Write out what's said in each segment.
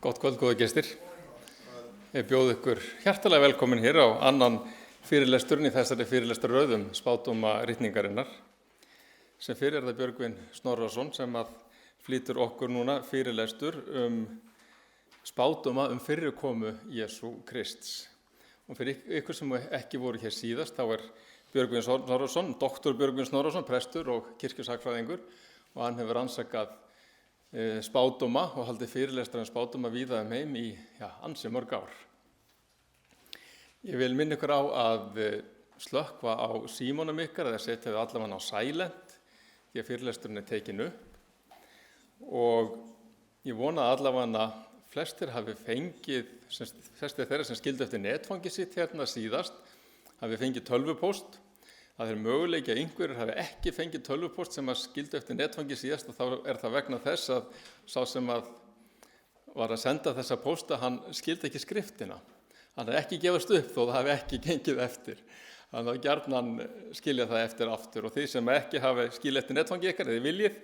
Gott kvöld, góða gestir. Ég bjóð ykkur hjartalega velkomin hér á annan fyrirlesturinn í þessari fyrirlestarröðum spádóma ritningarinnar. Sem fyrir það Björgvin Snorrason sem að flytur okkur núna fyrirlestur spádóma fyrirkomu Jesú Krists. Og fyrir ykkur sem ekki voru hér síðast, þá Björgvin Snorrason, doktor Björgvin Snorrason, prestur og kirkjusakfræðingur, og hann hefur rannsakað spádóma og haldið fyrirlestur spádóma víða heim í ansi mörg ár. Ég vil minna ykkur á að slökkva á símónum ykkar eða setja þau allavega á silent því að fyrirlesturinn tekin upp og ég vona að allavega flestir hafi fengið, flestir þeirra sem skildu eftir netfangi sitt hérna síðast, hafi fengið tölvupóst. Það möguleiki að einhverjir hafi ekki fengið tölvupóst sem að skildu eftir netfangi síðast og þá það vegna þess að sá sem að var að senda þessa pósta, hann skildi ekki skriftina. Hann ekki gefast upp þó það hafi ekki gengið eftir. Þannig að gjarnan skilja það eftir aftur og þið sem ekki hafi skilið eftir netfangi ykkar eða viljið,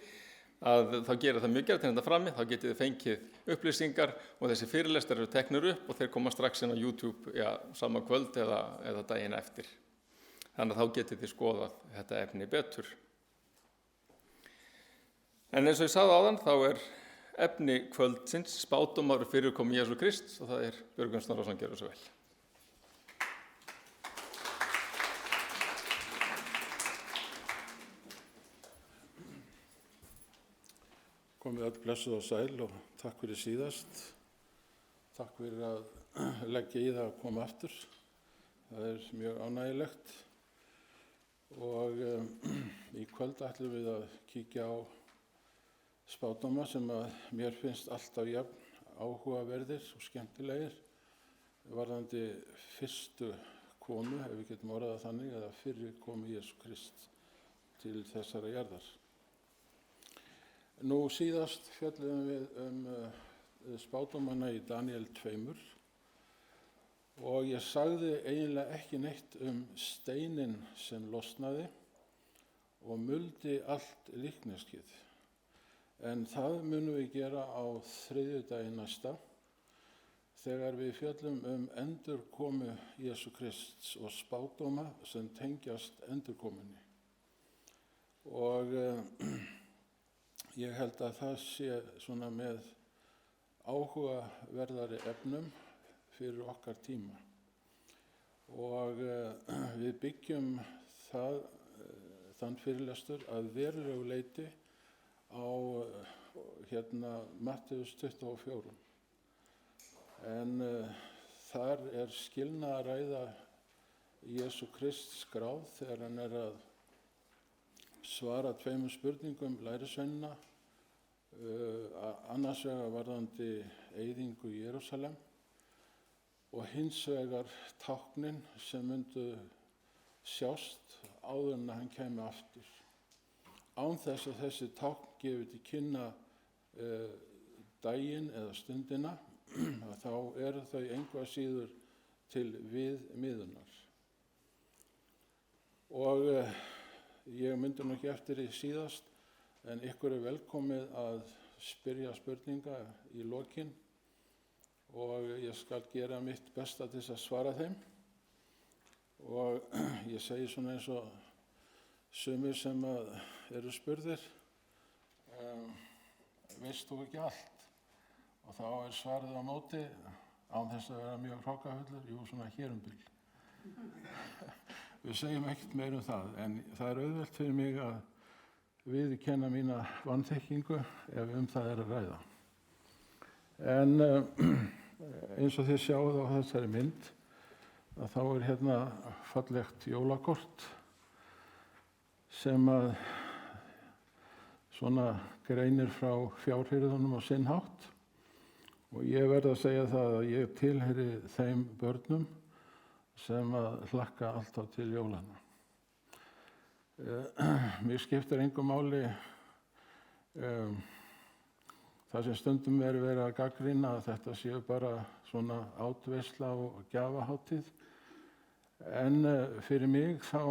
að þá gerir það mjög gert hérna frammi, þá getið þið fengið upplýsingar og þessi fyrirlestar eru teknir upp og þeir koma strax inn á YouTube sama kvöld eða daginn eftir. Þannig að þá getið þið skoðað þetta efni betur. En eins og ég sagði áðan, þá efni kvöldsins spádómar fyrirkomu Jesú Krists og það Björgvin Snorrason, gjörðu svo vel. Komið öll blessuð og sæl og takk fyrir síðast. Takk fyrir að leggja í það að koma aftur. Það mjög ánægjulegt. Og í kvöld ætlum við að kíkja á spádóma sem að mér finnst alltaf jafn áhugaverðir og skemmtilegir varðandi fyrstu komu, ef við getum orðað þannig, eða fyrri komu Jesú Krist til þessara jarðar. Nú síðast fjölluðum við spádómana í Daniel 2 og ég sagði eiginlega ekki neitt steinin sem losnaði og muldi allt líkneskið. En það munum við gera á þriðjudaginn næsta þegar við fjöllum endurkomu Jesú Krists og spádóma sem tengjast endurkomunni. Og ég held að það sé svona með áhugaverðari efnum fyrir okkar tíma. Og við byggjum þann fyrirlestur að verulegu leyti á Mattheus 24. En þar skilnaðaræða Jesú Krist skráð þegar hann að svara 2 spurningum lærisveinanna, annars vegar varðandi eyðingu í Jerúsalem og hins vegar táknin sem myndu sjást áður en hann kæmi aftur. Án þess að þessi tákn gefur til kynna daginn eða stundina, þá þau engu að síður til viðmiðunar. Og ég myndi nú ekki eftir því síðast, en ykkur velkomið að spyrja spurninga í lokin og ég skal gera mitt besta til að svara þeim. Og ég segi svona eins og sumir sem eru spurðir, veist þú ekki allt? Og þá svarið á móti, án þess að vera mjög hrokafullur, jú svona hér bil. Við segjum ekkert meir það, en það auðvelt fyrir mig að viðurkenna mína vanþekkingu ef það að ræða. En eins og þið sjáið á þessari mynd, að þá hérna fallegt jólakort sem að svona greinir frá fjárhirðunum á sinn hátt. Og ég verð að segja það að ég tilheyri þeim börnum sem að hlakka alltaf til jólana. Mér skiptir engu máli það sem stundum verið að gagnrýna að þetta séu bara svona átveisla og gjafahátíð. En fyrir mig þá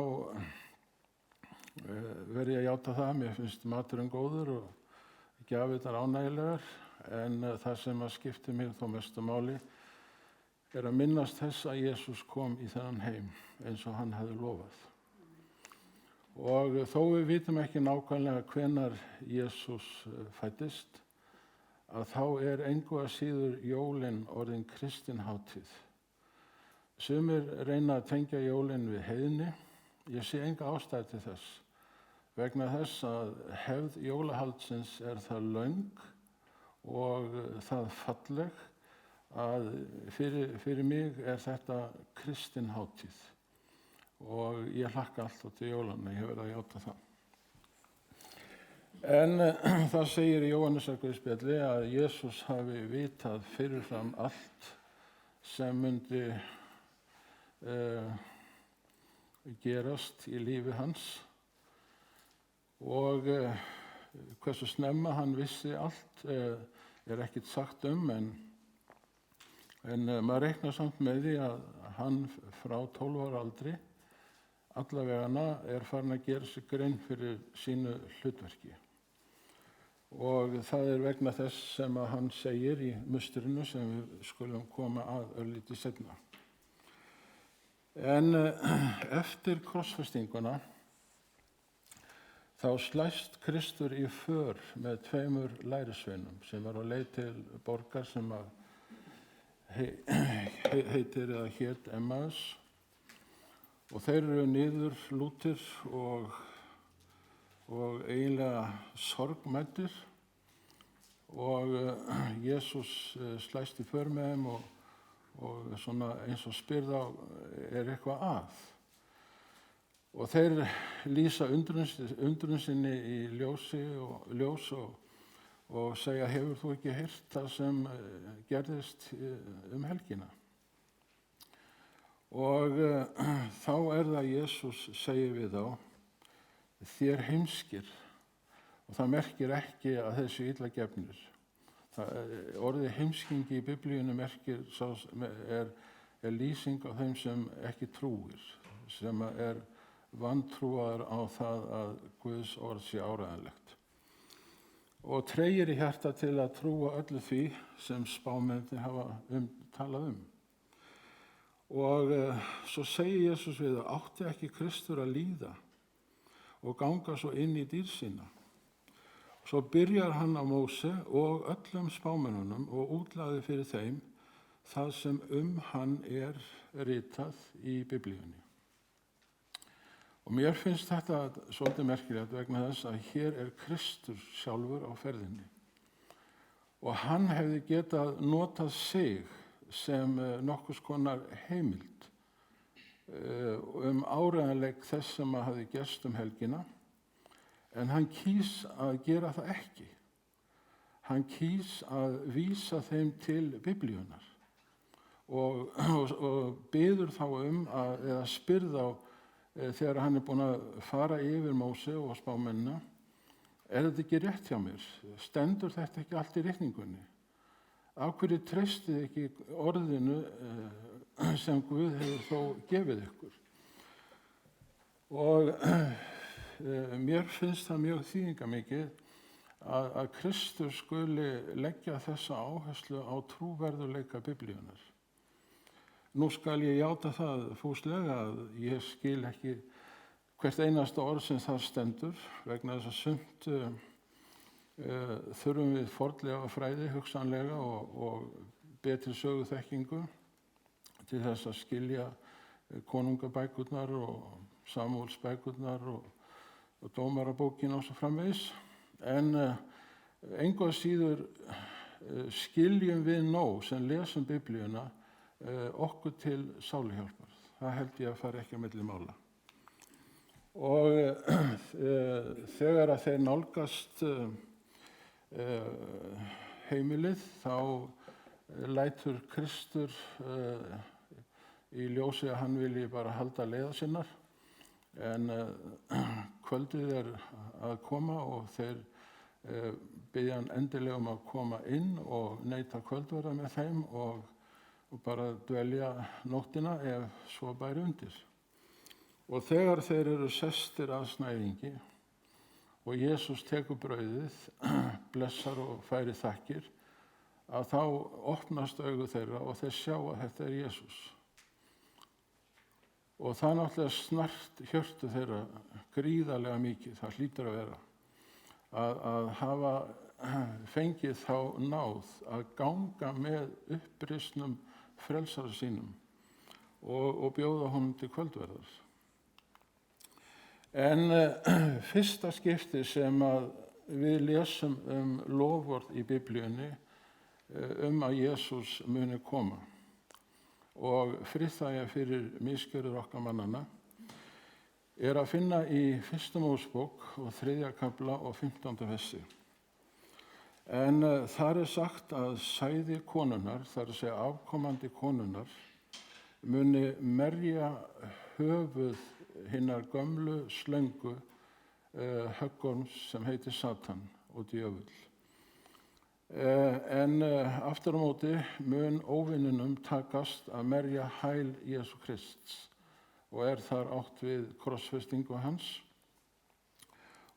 verð ég að játa það, mér finnst maturinn góður og gjafirnar ánægjulegar. en það sem að skipti mig þó mestu máli er að minnast þess að Jesús kom í þennan heim eins og hann hefði lofað. Og þó við vitum ekki nákvæmlega hvenær Jesús fæddist, að þá er engu að síður jólin orðin kristin hátíð. Sumir reyna að tengja jólin við heiðni. Ég sé enga ástæðu til þess, vegna þess að hefð jólahaldsins er það löng og það falleg að fyrir mig er þetta kristin hátíð og ég hlakka alltaf til jólanna, ég verð að játa það. En það segir í Jóhannesarguðspjalli að Jesús hafi vitað fyrirfram allt sem myndi gerast í lífi hans og hversu snemma hann vissi allt er ekkert sagt en maður reiknar samt með því að hann frá 12 ára aldri allavegana er farin að gera sig grein fyrir sínu hlutverki. Og það er vegna þess sem að hann segir í mustrinu sem við skulum koma að örlítið seinna. En eftir krossfestinguna þá slæst Kristur í för með 2 lærisveinum sem var á leið til borgar sem að heitir eða hét Emmaus. Og þeir eru niðurlútir og eiginlega sorgmæddir og Jesús slæst í för með þeim og svona eins og spyr þá er eitthvað að. Og þeir lýsa undrun sinni í ljós og segja, hefur þú ekki heyrt það sem gerðist helgina? Og þá er það Jesús segir við þá, þér heimskir, og það merkir ekki að þessu illa gefnir. Orðið heimskingi í Biblíunni merkir er lýsing á þeim sem ekki trúir, sem er vantrúaður á það að Guðs orð sé áreiðanlegt. Og tregir í hjarta til að trúa öllu því sem spámennir hafa talað Og svo segir Jesús við að átti ekki Kristur að líða og ganga svo inn í dýr sína. Svo byrjar hann á Móse og öllum spámennunum og útlagði fyrir þeim það sem hann er ritað í Biblíunni. Og mér finnst þetta svolítið merkilegt vegna þess að hér er Kristur sjálfur á ferðinni. Og hann hefði getað notað sig sem nokkurs konar heimild áreiðanleik þess sem hafði gerst helgina, en hann kýs að gera það ekki. Hann kýs að vísa þeim til Biblíunnar og biður þá eða spyr þá þegar hann er búinn að fara yfir Móse og spámennina, er þetta ekki rétt hjá mér? Stendur þetta ekki allt í ritningunni? Af hverju treystið ekki orðinu sem Guð hefur þó gefið ykkur? Og mér finnst það mjög þýðingarmikið að Kristur skuli leggja þessa áherslu á trúverðugleika Biblíunnar. Nú skal ég játa það fúslega að ég skil ekki hvert einasta orð sem þar stendur, vegna þess að sumt þurfum við fornleifafræði hugsanlega og betri söguþekkingu til þess að skilja konungabækurnar og Samúelsbækurnar og dómarabókina og svo framvegis. En engu að síður skiljum við nóg sem lesum Biblíuna okkur til sáluhjálpar. Það held ég að fara ekki á milli mála. Og þegar að þeir nálgast heimilið þá lætur Kristur í ljósi að hann vilji bara halda leiða sinnar, en kvöldið er að koma og þeir biðja hann endilega að koma inn og neita kvöldverða með þeim og bara dvelja nóttina ef svo bæri undir. Og þegar þeir eru sestir að snæðingi og Jesús tekur brauðið, blessar og færir þakkir að þá opnast augu þeirra og þeir sjá að þetta er Jesús. Og það náttúrulega snart hjörtu þeirra gríðarlega mikið, það hlýtur að vera, að hafa fengið þá náð að ganga með upprisnum frelsara sínum og bjóða honum til kvöldverðar. En fyrsta skipti sem að við lesum loforð í Biblíunni að Jesús muni koma og friðþægja fyrir misgjörðir okkar mannanna er að finna í 1. Mósebók og 3. kafla og 15. versi. En þar er sagt að sæði konunnar, þar að segja afkomandi konunnar, muni merja höfuð hinnar gömlu slöngu höggorms sem heitir Satan og djöfull. En aftur á móti mun óvinnunum takast að merja hæl Jesú Krists og er þar átt við krossfestingu hans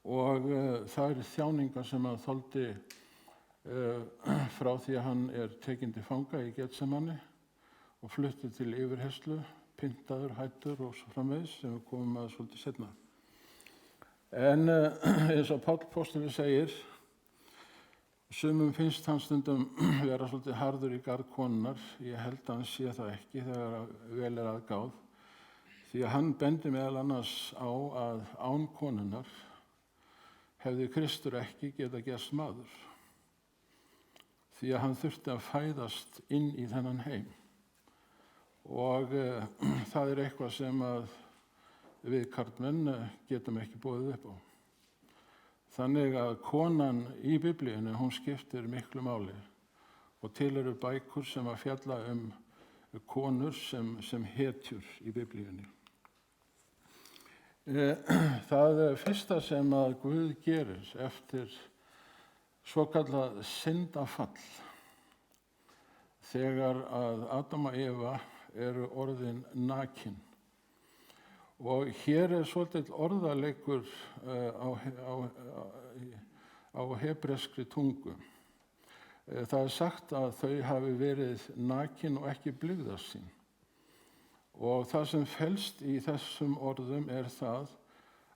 og það eru þjáningar sem hann þoldi frá því að hann er tekinn til fanga í Getsemani og fluttið til yfirheyrslu, pyntaður, hættur og svo framvegis sem við komum að svolítið seinna. En eins og Páll postuli segir, sumum finnst hann stundum vera svolítið harður í garð konunnar. Ég held að hann sé það ekki þegar vel er að gáð. Því að hann bendi meðal annars á að án konunnar hefði Kristur ekki getað gerst maður. Því að hann þurfti að fæðast inn í þennan heim. Og það er eitthvað sem að við karlmenn getum ekki boðið upp á. Þannig að konan í Biblíunni, hún skiptir miklu máli og til eru bækur sem að fjalla konur sem hetjur í Biblíunni. Það fyrsta sem að Guð gerir eftir svokallað syndafall, þegar að Adam og Eva eru orðin nakin. Og hér er svolítið orðaleikur á hebreskri tungu. Það er sagt að þau hafi verið nakin og ekki blygðast sín. Og það sem felst í þessum orðum er það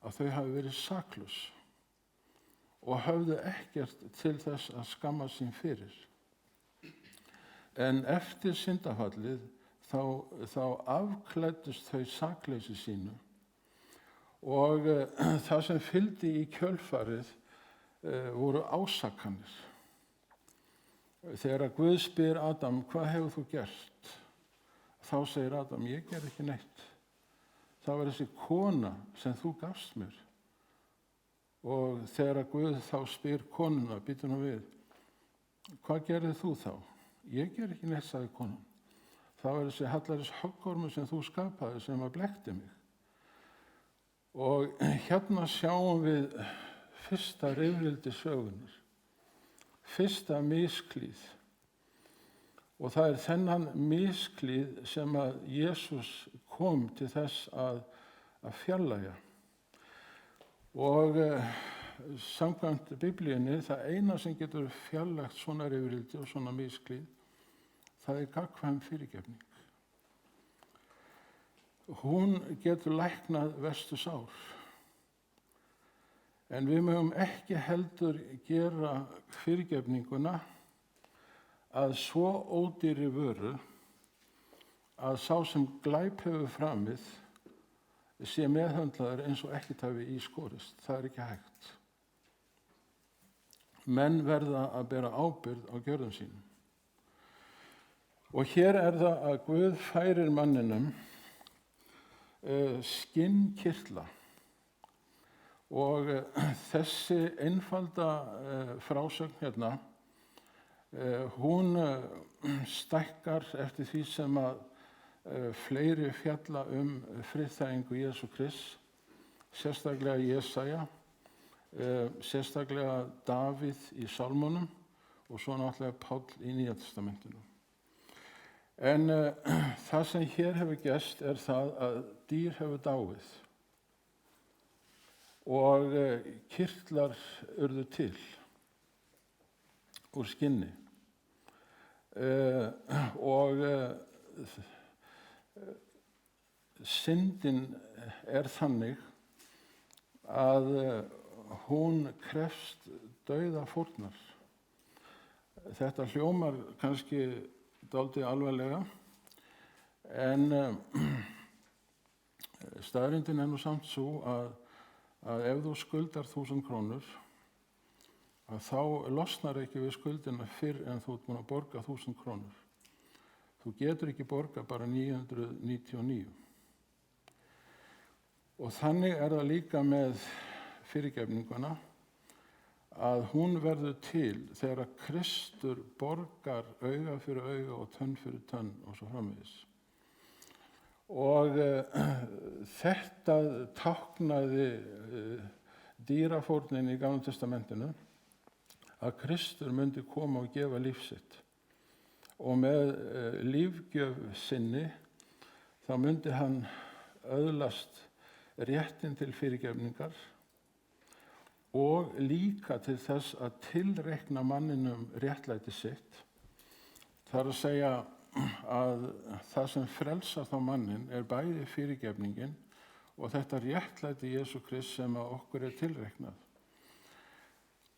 að þau hafi verið saklaus og höfðu ekkert til þess að skamma sín fyrir. En eftir syndafallið þá afklæddust þau sakleysi sínu og það sem fylgdi í kjölfarið voru ásakanir. Þegar Guð spyr Adam, hvað hefur þú gert? Þá segir Adam, ég ger ekki neitt. Það var þessi kona sem þú gafst mér. Og þegar Guð þá spyr konuna, býtur hann við, hvað gerðir þú þá? Ég ger ekki neitt, sagði konan. Það var þessi hallaris höggormur sem þú skapaði sem að blekkti mig. Og hérna sjáum við fyrsta rifrildi sögunar, fyrsta misklíð. Og það er þennan misklíð sem að Jesús kom til þess að fjarlægja. Og samkvæmt Biblíunni, það eina sem getur fjarlægt svona rifrildi og svona misklíð, það er gagnkvæm fyrirgefning. Hún getur læknað verstu sár. En við mögum ekki heldur gera fyrirgefninguna að svo ódýrri vöru að sá sem glæp hefur framið sé meðhöndlaður eins og ekkert hafi í skorist. Það er ekki hægt. Menn verða að bera ábyrgð á gjörðum sínum. Og hér er það að Guð færir manninum skinnkirtla og þessi einfalda frásögn hérna, hún stækkar eftir því sem að fleiri fjalla friðþægingu Jesú Krists, sérstaklega Jesaja, sérstaklega Davíð í Sálmunum og svo náttúrulega Páll í Nýja testamentinu. En það sem hér hefur gerst er það að dýr hefur dáið og kirtlar urðu til úr skinni. og syndin þannig að hún krefst dauðafórnar. Þetta hljómar kannski dálítið alvarlega, en staðreyndin nú samt svo að ef þú skuldar 1000 krónur, að þá losnar ekki við skuldina fyrr en þú ert búin að borga 1000 krónur. Þú getur ekki borga bara 999. Og þannig það líka með fyrirgefninguna, að hún verður til þegar Kristur borgar auga fyrir auga og tönn fyrir tönn og svo framvegis. Og þetta táknaði dýrafórnin í Gamla testamentinu, að Kristur myndi koma og gefa líf sitt. Og með lífgjöf sinni þá myndi hann öðlast réttin til fyrirgefningar og líka til þess að tilreikna manninum réttlæti sitt. Það að segja að það sem frelsar þá mannin bæði fyrirgefningin og þetta réttlæti Jesú Krist sem að okkur tilreiknað.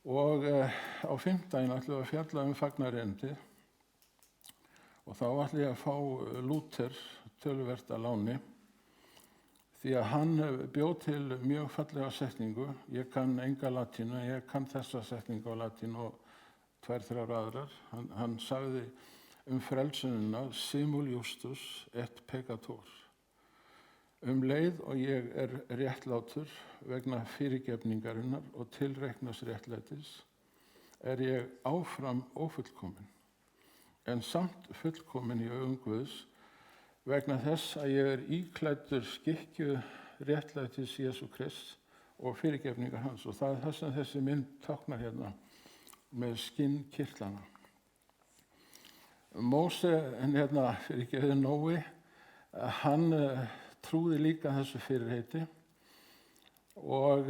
Og á fimmtudaginn ætlum við að fjalla fagnareindið, og þá ætlum ég að fá Lúther töluvert að láni, því að hann bjó til mjög fallega setningu. Ég kann enga latínu, ég kann þessa setningu á latínu og 2-3 aðrar. Hann sagði frelsunina simul justus et peccator. Leið og ég réttlátur vegna fyrirgefningarinnar og tilreiknas réttlætis, ég áfram ófullkomin, en samt fullkomin í augum Guðs, vegna þess að ég íklæddur skikkju réttlætis Jesú Krist og fyrirgefningar hans. Og það það sem þessi mynd táknar hérna með skinnkirtlana. Móse, Nói, hann trúði líka þessu fyrirheiti, og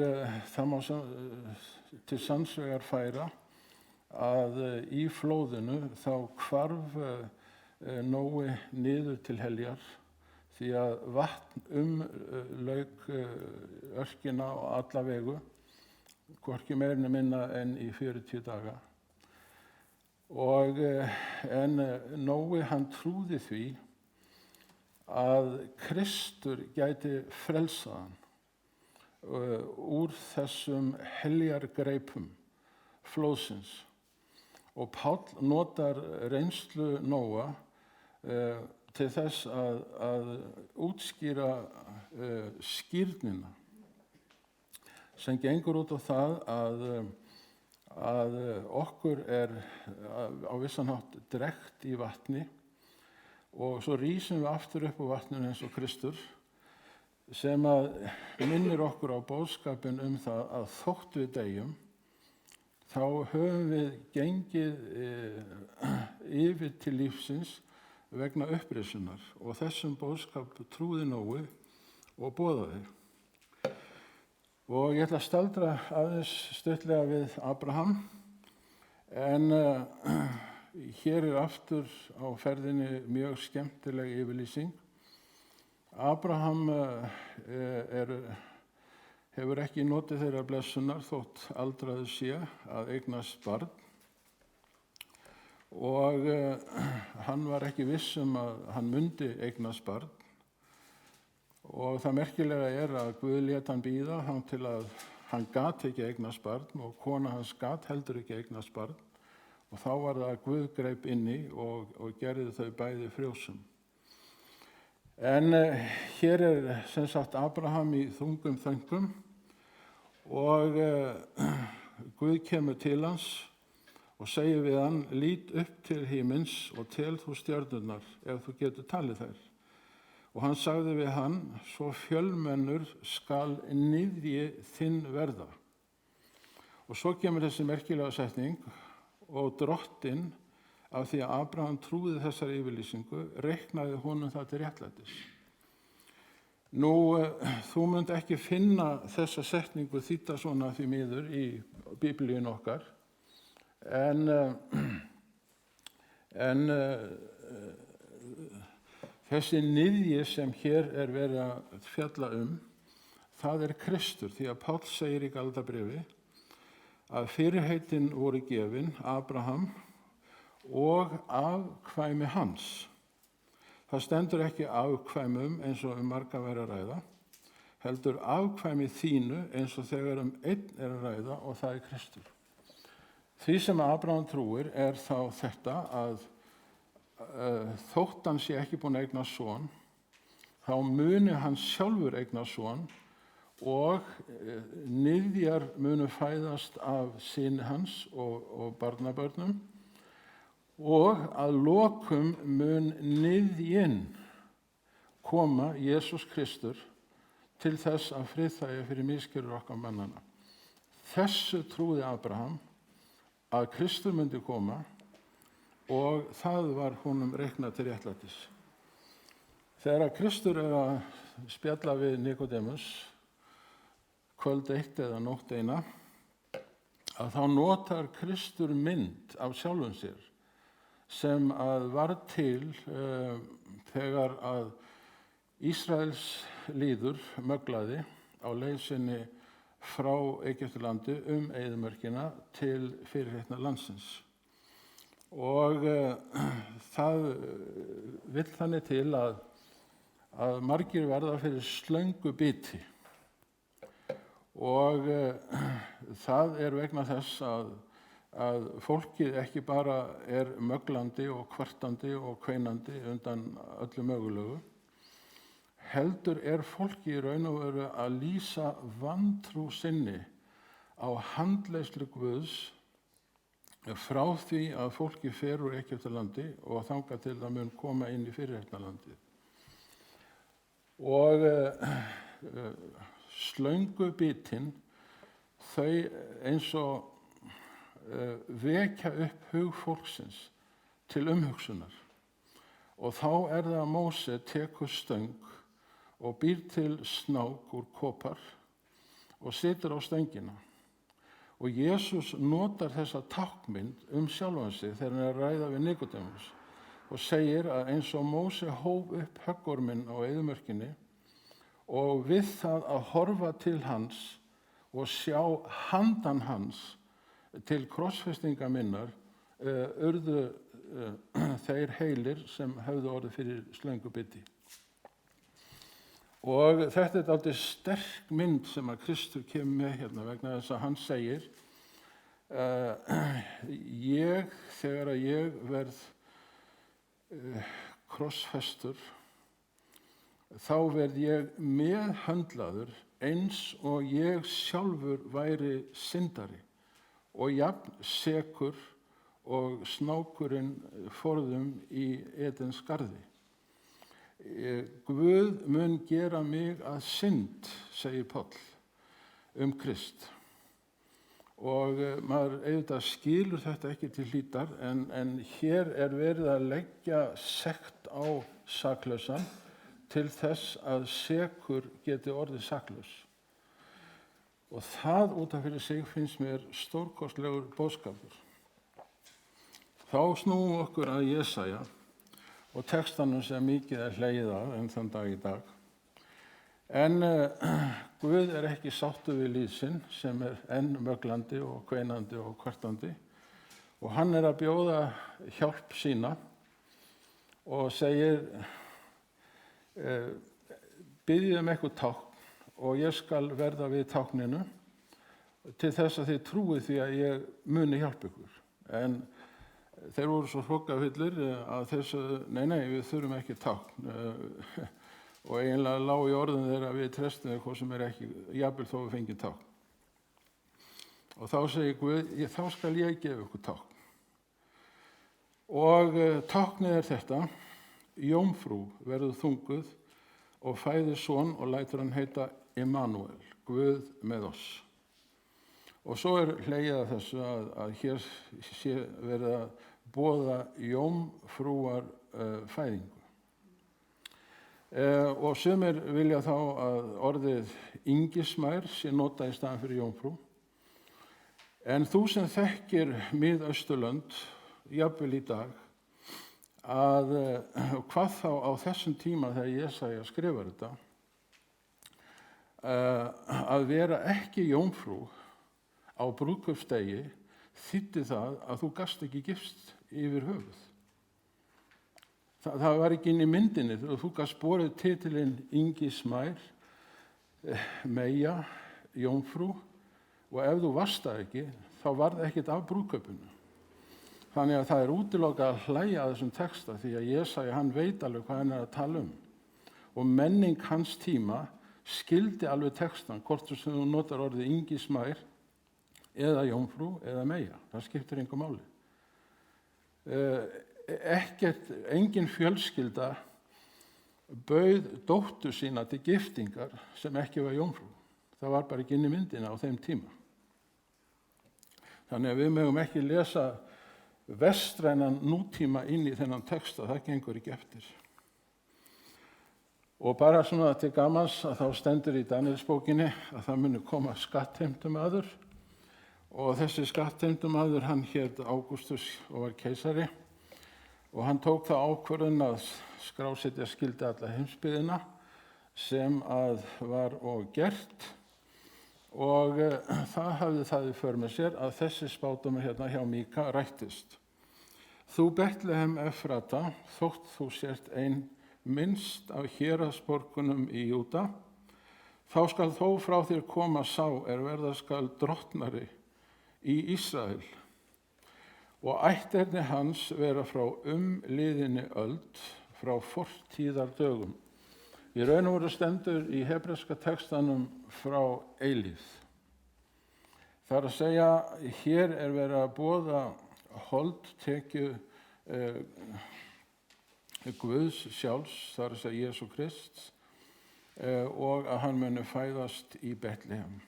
það má til sannsvegar færa að í flóðinu þá hvarf Nói niður til heljar, því að vatn lauk örkina á alla vegu, hvorki meira né minna en í 40 daga. En Nói hann trúði því að Kristur gæti frelsað hann úr þessum heljargreipum flóðsins. Og Páll notar reynslu Nóa til þess að útskýra skírnina, sem gengur út á það að okkur á vissan hátt drekkt í vatni, og svo rísum við aftur upp á vatninu eins og Kristur, sem að minnir okkur á boðskapinn það að þótt við deyjum, þá höfum við gengið yfir til lífsins vegna upprisunar, og þessum boðskap trúði Nói og boðaði. Og ég ætla að staldra aðeins stuttlega við Abraham, en hér aftur á ferðinni mjög skemmtileg yfirlýsing. Abraham hefur ekki notið þeirra blessunar þótt aldraður sé að eignast barn, og hann var ekki viss að hann myndi eignast barn, og það merkilega að Guð lét hann bíða hann til að hann gat ekki eignast barn, og kona hans gat heldur ekki eignast barn, og þá var það að Guð greip inni og gerði þau bæði frjósum. En hér sem sagt Abraham í þungum þönkum, og Guð kemur til hans og segir við hann: lít upp til himins og tel þú stjörnurnar ef þú getur talið þær. Og hann sagði við hann: svo fjölmennur skal niðji þinn verða. Og svo kemur þessi merkilega setning: og drottinn, af því að Abraham trúði þessari yfirlýsingu, reiknaði honum það til réttlætis. Nú, þú munt ekki finna þessa setningu þýdda svona því miður í Biblíun okkar, en En þessi niðji sem hér er verið að fjalla það er Kristur, því að Páll segir í Galatabréfi að fyrirheitin voru gefin Abraham og afkvæmi hans. Það stendur ekki afkvæmum eins og marga væri að ræða, heldur afkvæmi þínu eins og þegar einn er að ræða og það er Kristur. Því sem Abraham trúir er þá þetta að þótt hann sé ekki búinn að eignast son, þá muni hann sjálfur eignast son og niðjar munu fæðast af syni hans og barnabörnum og að lokum mun niðjinn koma Jesús Kristur til þess að friðþægja fyrir misgjörðir okkar mannanna. Þessu trúði Abraham að Kristur myndi koma og það var honum reiknað til réttlætis. Þegar Kristur er að spjalla við Nikodemus kvöld eitt eða nótt eina, að þá notar Kristur mynd af sjálfum sér sem að var til þegar að Ísraels líður möglaði á leið sinni frá Egyptalandi eyðimörkina til fyrirheitna landsins. Og það vill þannig til að margir verða fyrir slöngubiti. Og það er vegna þess að fólkið ekki bara er möglandi og kvartandi og kveinandi undan öllu mögulegu, heldur er fólki í raun og veru að lýsa vantrú sinni á handleiðslu Guðs frá því að fólki fer úr Egyptalandi og þangað til það mun koma inn í fyrirheitna-landið. Og slöngubitin, þau eins og vekja upp hug fólksins til umhugsunar. Og þá er það að Móse tekur stöng og býr til snák úr kopar og situr á stöngina. Og Jesús notar þessa tákmynd sjálfan sig þegar hann er að ræða við Nikodemus og segir að eins og Móse hóf upp höggorminn á eyðimörkinni og við það að horfa til hans og sjá handan hans til krossfestinga minnar urðu þeir heilir sem höfðu orðið fyrir slöngubiti. Og þetta er dálítið sterk mynd sem að Kristur kemur með hérna vegna þess að hann segir þegar að ég verð krossfestur, þá verð ég meðhöndlaður eins og ég sjálfur væri syndari og jafn sekur og snákurinn forðum í Edens garði. Guð mun gera mig að synd, segir Páll Krist. Og maður auðvitað skilur þetta ekki til hlítar, en hér er verið að leggja sekt á saklausan til þess að sekur geti orðið saklaus. Og það út af fyrir sig finnst mér stórkostlegur boðskapur. Þá snúum við okkur að Jesaja og textanum sem mikið er hlegið af þann dag í dag. En Guð er ekki sáttur við líð sinn sem er enn möglandi og kveinandi og kvartandi. Og hann er að bjóða hjálp sína og segir biðjið eitthvað tákn og ég skal verða við tákninu til þess að þið trúið því að ég muni hjálpa ykkur. En þeir voru svo hrokkafullir að þessu, nei, við þurfum ekki tákn. Og eiginlega lá í orðum þeirra við trestum eitthvað sem er ekki, jafnvel þó við fengið tákn. Og þá segir Guð, þá skal ég gefa ykkur tákn. Og táknið er þetta, jómfrú verður þunguð og fæðir son og lætur hann heita Immanuel, Guð með oss. Og svo er hlegið að þessu að hér sé verið að boða jómfrúar fæðingu. Og sumir vilja þá að orðið yngismær sé notað í staðinn fyrir jómfrú. En þú sem þekkir Mið-Austurlönd, jafnvel í dag, að hvað þá á þessum tíma þegar Jesaja skrifar þetta, að vera ekki jómfrú á brúðkaupsdegi þýddi það að þú gast ekki gifst yfir höfuð. Það var ekki inn í myndinni, þú gast borið titilinn Ingi Smær, Meyja, jómfrú, og ef þú varst það ekki, þá var það ekkert af brúðkaupinu. Þannig að það er útilokað að hlæja að þessum texta því að Jesaja, hann veit alveg hvað hann er að tala um. Og menning hans tíma skildi alveg textan, hvort sem þú notar orðið Ingi Smær eða jómfrú eða Meyja. Það skiptir engu máli. Engin fjölskylda bauð dóttur sína til giftingar sem ekki var jómfrú. Það var bara ekki inn í myndina á þeim tíma. Þannig að við megum ekki lesa vestrænan nútíma inn í þennan texta, það gengur ekki eftir. Og bara svona til gamans að þá stendur í Daníelsbókinni að það muni koma skattheimtumaður, og þessi skattheimtumaður, hann hét Ágústus og var keisari, og hann tók það ákvörðun að skrásetja skyldi alla heimsbyggðina sem að var og gert, og það hafði það í för með sér að þessi spádómur hérna hjá Míka rættist. Þú Betlehem Efrata, þótt þú sért ein minnst af héraðsborgunum í Júda, þá skal þó frá þér koma sá verða skal drottnari í Ísrael, og ætterni hans vera frá liðinni öld, frá fortíðardögum. Í raun og veru stendur í hebreska textanum frá eilíð. Það er að segja, hér verið að boða holdtekju Guðs sjálfs, það er að segja Jesú Krist, og að hann muni fæðast í Betlehem.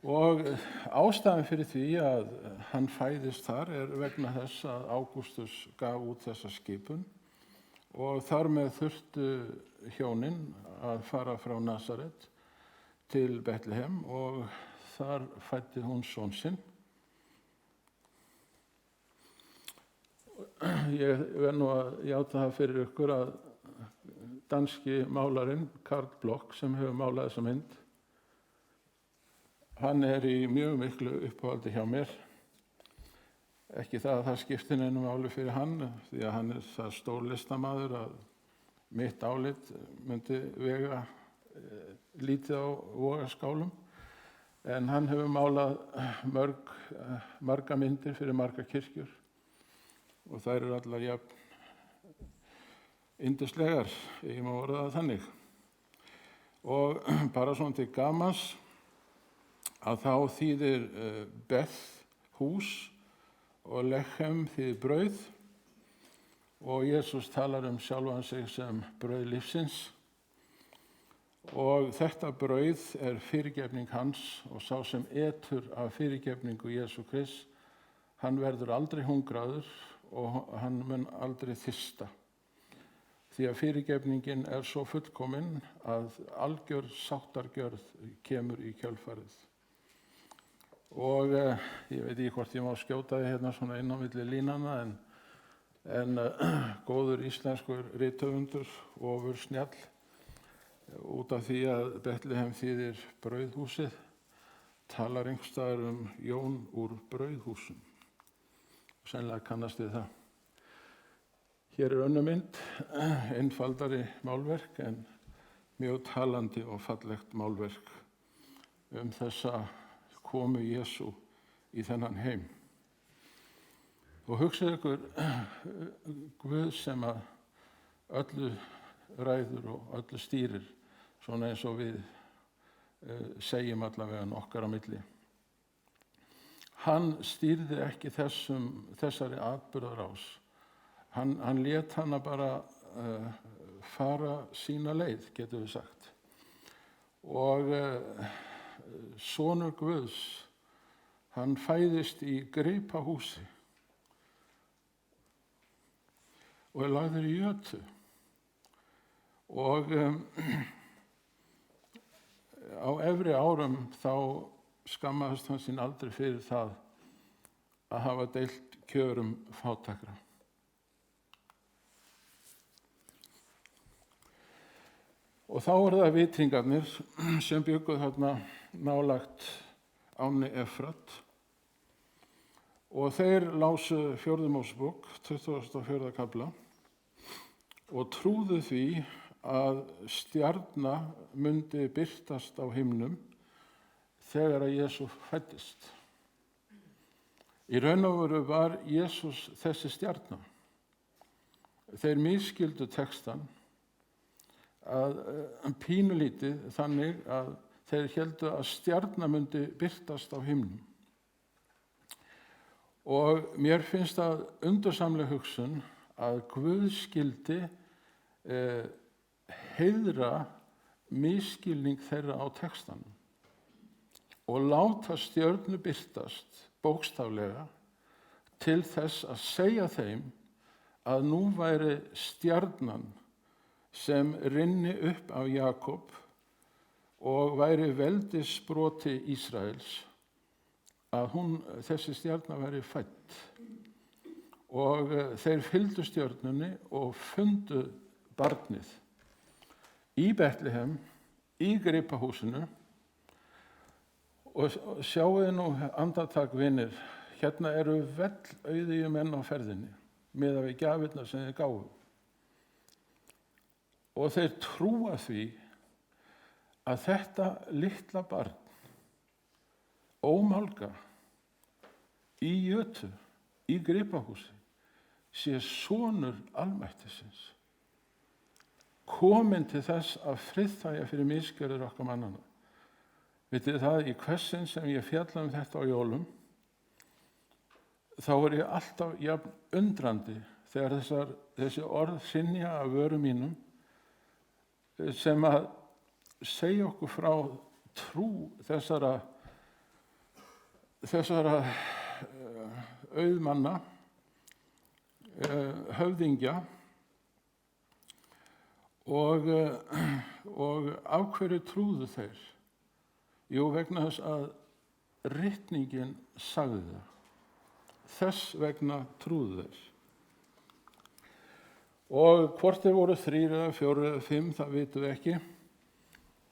Og ástæðan fyrir því að hann fæðist þar vegna þess að Ágústus gaf út þessa skipun, og þar með þurftu hjónin að fara frá Nasaret til Betlehem, og þar fæddi hún son sinn. Ég verð nú að játa það fyrir ykkur að danski málarinn Carl Bloch, sem hefur málað þessa mynd, hann í mjög miklu uppáhaldi hjá mér. Ekki það að það skipti neinu máli fyrir hann, því að hann það stórlistamaður að mitt álit myndi vega lítið á vogarskálum, en hann hefur málað marga myndir fyrir marga kirkjur, og þær eru allar jafn yndislegar, ég má orða það þannig. Og bara svona til gamans að þá þýðir Beth hús og Lechem þýðir brauð, og Jesús talar sjálfan sig sem brauð lífsins, og þetta brauð fyrirgefning hans, og sá sem etur af fyrirgefningu Jesú Krist, hann verður aldrei hungraður og hann mun aldrei þyrsta, því að fyrirgefningin svo fullkomin að algjör sáttargjörð kemur í kjölfarið. Og ég veit ekki hvort ég má skjóta þið hérna svona inn á milli línanna, en góður íslenskur rithöfundur, Ofur Snjall, út af því að Betlehem þýðir brauðhúsið, talar einhverstaðar Jón úr brauðhúsum. Sennilega kannast við það. Hér önnur mynd, einfaldari málverk, en mjög talandi og fallegt málverk þessa komu Jesú í þennan heim. Og hugsið ykkur Guð sem að öllu ræður og öllu stýrir, svona eins og við segjum allavega okkar á milli. Hann stýrði ekki þessari atburðarás. Hann lét hana bara fara sína leið, getum við sagt. Og sonur Guðs, hann fæðist í gripahúsi og lagður í jötu. Og á efri árum þá skammaðist hann sín aldrei fyrir það að hafa deilt kjörum fátækra. Og þá eru það vitringarnir sem bjuggu þarna nálagt ánni Efrat og þeir lásu 4. Mósebók, 24. kafla og trúðu því að stjarna myndi birtast á himnum þegar að Jesús fæddist. Í raun og veru var Jesús þessi stjarna. Þeir misskildu textan að pínulítið þannig að þeir héldu að stjarna myndi birtast á himnum. Og mér finnst það undursamleg hugsun að Guð skyldi heiðra misskilning þeirra á textanum og láta stjörnu birtast bókstaflega til þess að segja þeim að nú væri stjarnan sem rynni upp á Jakob og væri veldissproti Ísraels, að þessi stjarna væri fædd. Og þeir fylgdu stjörnunni og fundu barnið í Betlehem, í gripahúsinu. Og sjáuði nú andartak, vinir, hérna eru vellauðugir menn á ferðinni miðað við gjafirnar sem þeir gáfu. Og þeir trúa því að þetta litla barn, ómálga, í jötu, í gripahúsi, sé sonur almættisins, kominn til þess að friðþægja fyrir misgjörðir okkar mannanna. Vitið það, í hversin sem ég fjalla þetta á jólum, þá er ég alltaf jafn undrandi þegar þessi orð hrynja af vörum mínum sem að segja okkur frá trú þessara auðmanna, höfðingja og af hverju trúðu þeir? Jú, vegna þess að ritningin sagði það. Þess vegna trúðu þeir. Og hvort þeir voru 3 eða 4 eða 5, það vitum við ekki.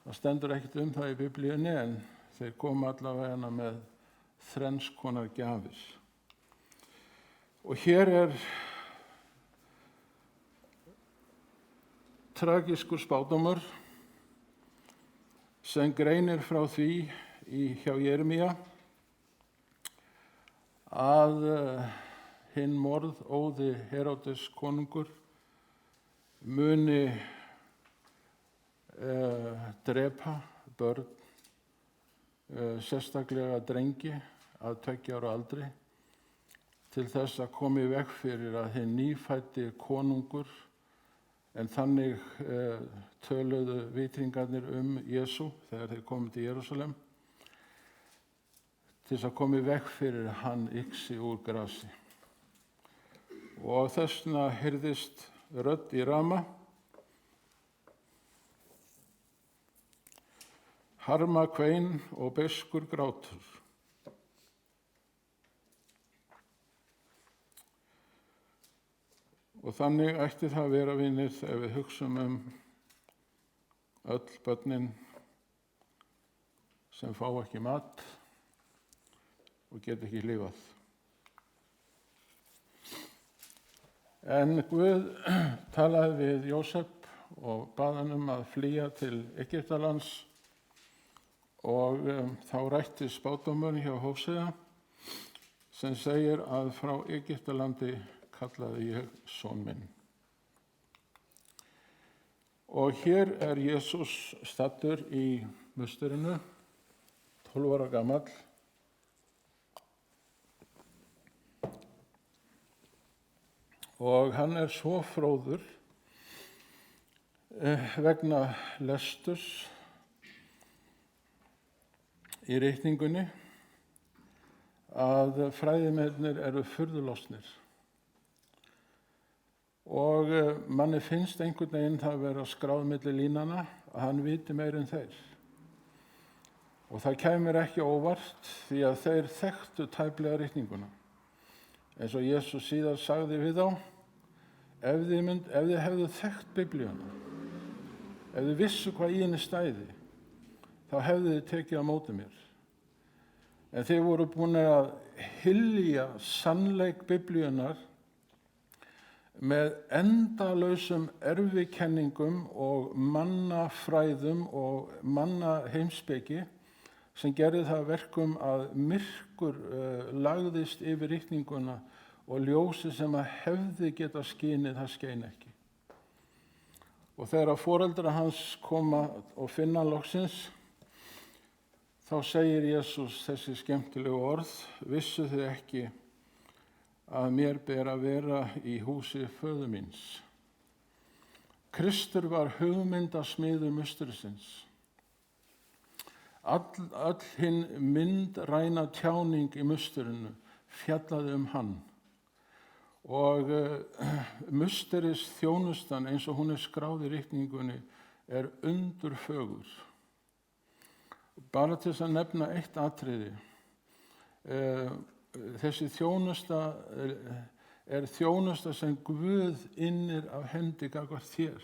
Það stendur ekkert það í Biblíunni, en þeir koma allavega með 3 konar gjafir. Og hér er tragískur spádómur sem greinir frá því hjá Jeremía að hinn morðóði Heródes konungur muni drepa börn, sérstaklega drengi að 2 ára aldri, til þess að koma í veg fyrir að hinn nýfæddi konungur, en þannig töluðu vitringarnir Jesú þegar þeir komu til Jerúsalem, til þess að koma í veg fyrir hann yxi úr grasi. Og þessna heyrðist rödd í Rama: harma kvein og beiskur grátur. Og þannig ætti það að vera, vinir, ef við hugsum öll börnin sem fá ekki mat og geta ekki lifað. En Guð talaði við Jósef og bað hann að flýja til Egyptalands, og þá rætti spádómurinn hjá Hósea sem segir að frá Egyptalandi kallaði ég son minn. Og hér er Jesús staddur í musturinu, 12 ára gamall. Og hann er svo fróður vegna lesturs í ritningunni að fræðimennirnir eru furðulostnir. Og manni finnst einhvern veginn það vera skráð milli línanna að hann viti meir en þeir. Og það kæmir ekki óvart, því að þeir þekktu tæplega ritninguna. Eins og Jesús síðar sagði við þá: ef þið hefðu þekkt Biblíuna, ef þið vissu hvað í henni stæði, þá hefðu þið tekið á móti mér. En þið voru búin að hylja sannleik Biblíunnar með endalausum erfikenningum og mannafræðum og mannaheimspeki sem gerði það að verkum að myrkur lagðist yfir ritninguna og ljósið sem að hefði geta skinið, það skein ekki. Og þegar foreldrar hans koma og finna loksins, þá segir Jesús þessi skemmtilegu orð: vissu þið ekki að mér ber að vera í húsi föður míns? Kristur var hugmyndasmiður musterisins. Öll hinn myndræna tjáning í musterinu fjallaði hann. Og musteris þjónustan eins og hún skráð í ritningunni undurfögur. Bara til þess að nefna eitt atriði. Þessi þjónusta þjónusta sem Guð innir af hendi gagnvart þér.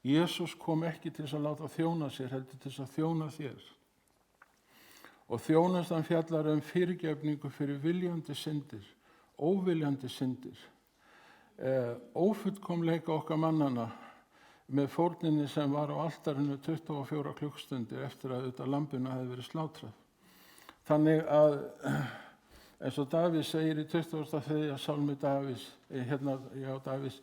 Jesús kom ekki til þess að láta þjóna sér, heldur til þess að þjóna þér. Og þjónustan fjallar fyrirgefningu fyrir viljandi syndir, óviljandi syndir, ófullkomleika okkar mannana með fórninni sem var á altarinu 24 klukkstundir eftir að þetta lambuna hefði verið slátrað. Þannig að eins og Davíð segir í 23. sálmi Davíðs, Davíðs,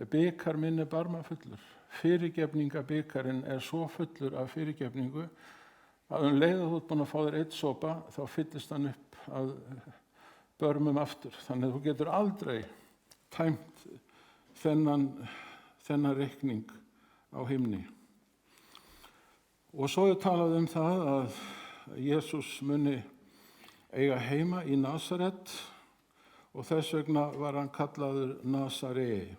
bikar minn barmafullur. Fyrirgefningabikarinn svo fullur af fyrirgefningu að leið að þú ert búin að fá þér einn sopa, þá fyllist hann upp að börmum aftur. Þannig að þú getur aldrei tæmt þennan reikning á himni. Og svo talað það að Jesús muni eiga heima í Nasaret og þess vegna var hann kallaður Nasarei.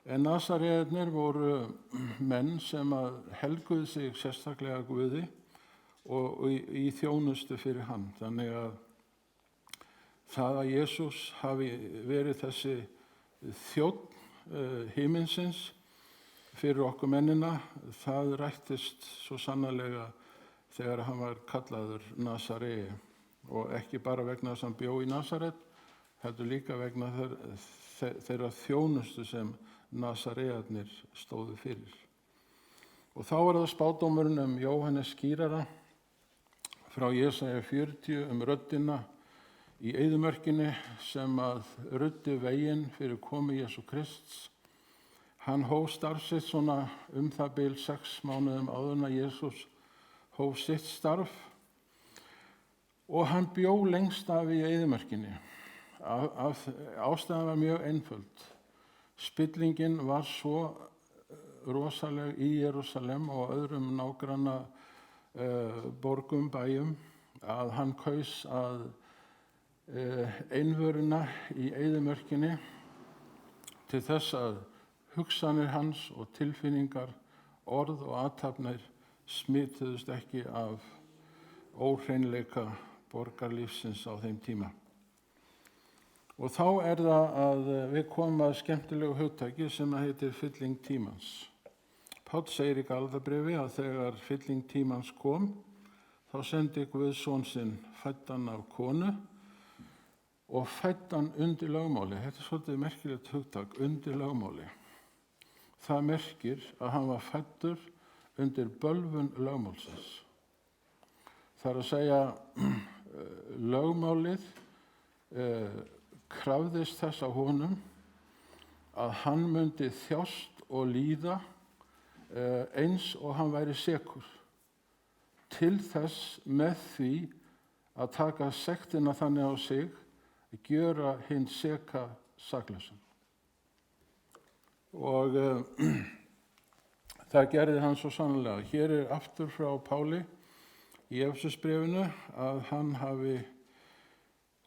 En Nasarearnir voru menn sem helguðu sig sérstaklega Guði og í þjónustu fyrir hann. Þannig að það að Jesús hafi verið þessi þjónn himinsins fyrir okkur mennina, það rættist svo sannarlega þegar hann var kallaður Nasarei. Og ekki bara vegna þess að hann bjó í Nasaret, heldur líka vegna þeirra þjónustu sem Nasarearnir stóðu fyrir. Og þá var það spádómurinn Jóhannes skírara frá Jesaja 40 röddina í eyðimörkinni sem að ruddi veginn fyrir komu Jesú Krists. Hann hóf starf sitt svona það bil 6 mánuðum áður en Jesús hóf sitt starf og hann bjó lengst af í eyðimörkinni. Ástæðan var mjög einföld. Spillingin var svo rosaleg í Jerúsalem og öðrum nágranna borgum, bæjum, að hann kaus að einvöruna í eyðimörkinni til þess að hugsanir hans og tilfinningar, orð og athafnir smituðust ekki af óhreinleika borgarlífsins á þeim tíma. Og þá það að við komum að skemmtilegu hugtaki sem heitir fylling tímans. Páll segir í Gálatabréfi að þegar fylling tímans kom, þá sendi Guð son sinn fæddan af konu og fæddan undir lögmáli. Þetta svolítið merkilegt hugtak, undir lögmáli. Það merkir að hann var fæddur undir bölvun lögmálsins. Það að segja lögmálið krafðist þess á honum að hann myndi þjást og líða eins og hann væri sekur, til þess með því að taka sektina þannig á sig að gjöra hinn seka saklausan. Og það gerði hann svo sannlega. Hér aftur frá Páli í Efesusbréfinu að hann hafi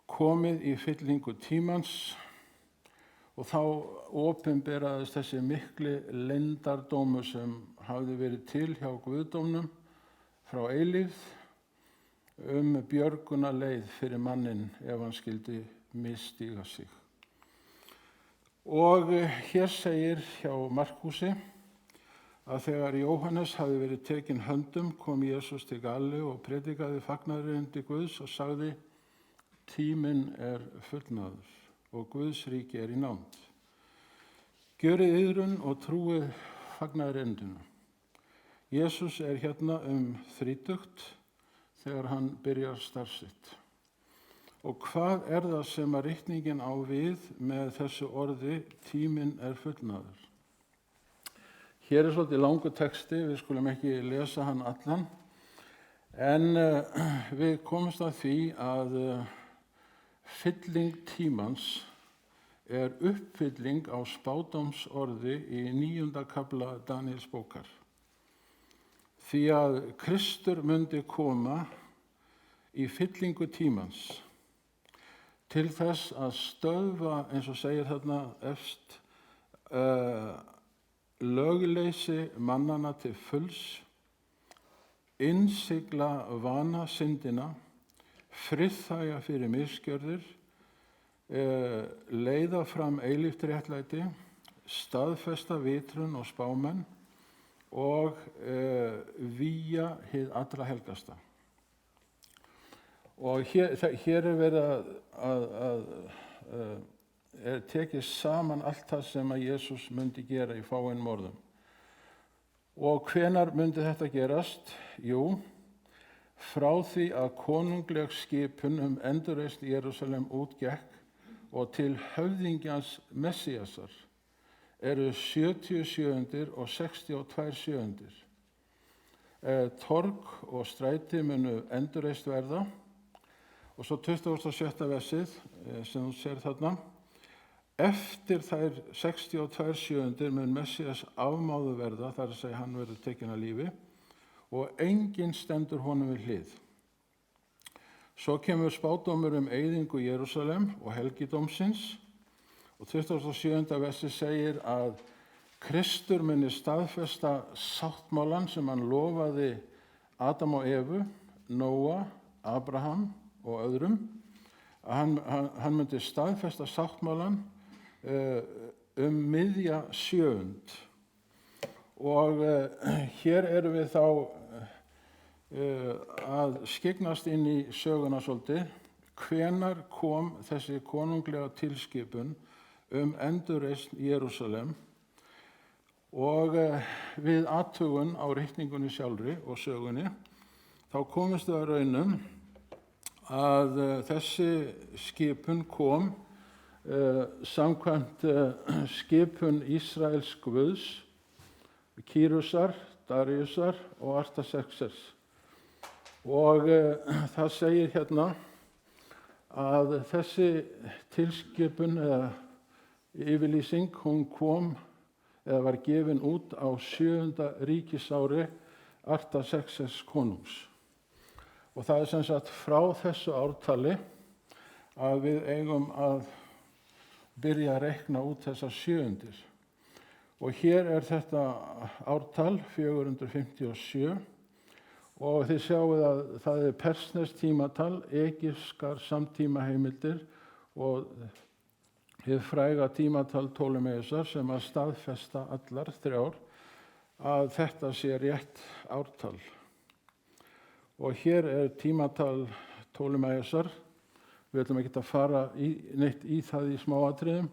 komið í fyllingu tímans og þá opinberaðist þessi mikli leyndardómur sem hafði verið til hjá Guðdómnum frá eilífð björgunarleið fyrir mannin ef hann skyldi misstíga sig. Og hér segir hjá Markúsi að þegar Jóhannes hafði verið tekinn höndum kom Jesús til Galileu og predikaði fagnaðarerindi Guðs og sagði: Tíminn er fullnaður og Guðs ríki er í nánd. Gjörið iðrun og trúið fagnaðarerindinu. Jesús er hérna 30 þegar hann byrjar starf sitt. Og hvað er það sem að ritningin á við með þessu orði: tíminn er fullnaður? Hér er svolítið langur texti, við skulum ekki lesa hann allan, en við komumst að því að fylling tímans er uppfylling á spádómsorði í 9. kafla Daníels bókar. Því að Kristur mundi koma í fyllingu tímans til þess að stöðva, eins og segir þarna efst, lögleysi mannanna til fulls, innsigla vana syndina, friðþægja fyrir misgjörðir, leiða fram eilíft réttlæti, staðfesta vitrun og spámenn og vígja hið allra helgasta. Og hér er verið er tekið saman allt það sem að Jesús myndi gera í fáeinum orðum. Og hvenær myndi þetta gerast? Jú, frá því að konungleg skipun endurreisn Jerúsalem útgekk og til höfðingjans Messíasar eru 70 sjöundir og 62 sjöundir. Torg og stræti munu endurreist verða. Og svo 27. versið sem þú sér þarna: eftir þær 62 sjöundir mun Messías afmáðu verða, þar að segja hann verður tekinn af lífi, og enginn stendur honum við hlið. Svo kemur spádómur eyðingu Jerúsalem og helgidómsins, og 27. versið segir að Kristur muni staðfesta sáttmálann sem hann lofaði Adam og Evu, Nóa, Abraham og öðrum, að hann myndi staðfesta sáttmálann miðja sjöund. Og hér erum við þá að skyggnast inn í söguna svolítið. Hvenær kom þessi konunglega tilskipun endurreisn Jerúsalem? Og við athugun á ritningunni sjálfri og sögunni þá komumst við að raunum að þessi skipun kom samkvæmt skipun Ísraels Guðs, Kýrusar, Daríusar og Artaxerxes. Og það segir hérna að þessi tilskipun eða yfirlýsing, hún kom eða var gefin út á 7. ríkisári Artaxerxes konungs. Og það er sem sagt frá þessu ártali að við eigum að byrja að reikna út þessar sjöundir. Og hér er þetta ártal 457 og þið sjáuð að það er persneskt tímatal, egypskar samtímaheimildir og hið fræga tímatal Ptólemæusar sem að staðfesta allar þrjár að þetta sé rétt ártal. Og hér er tímatal Ptólemæusar. Við ætlum ekki að fara neitt í það í smáatriðum,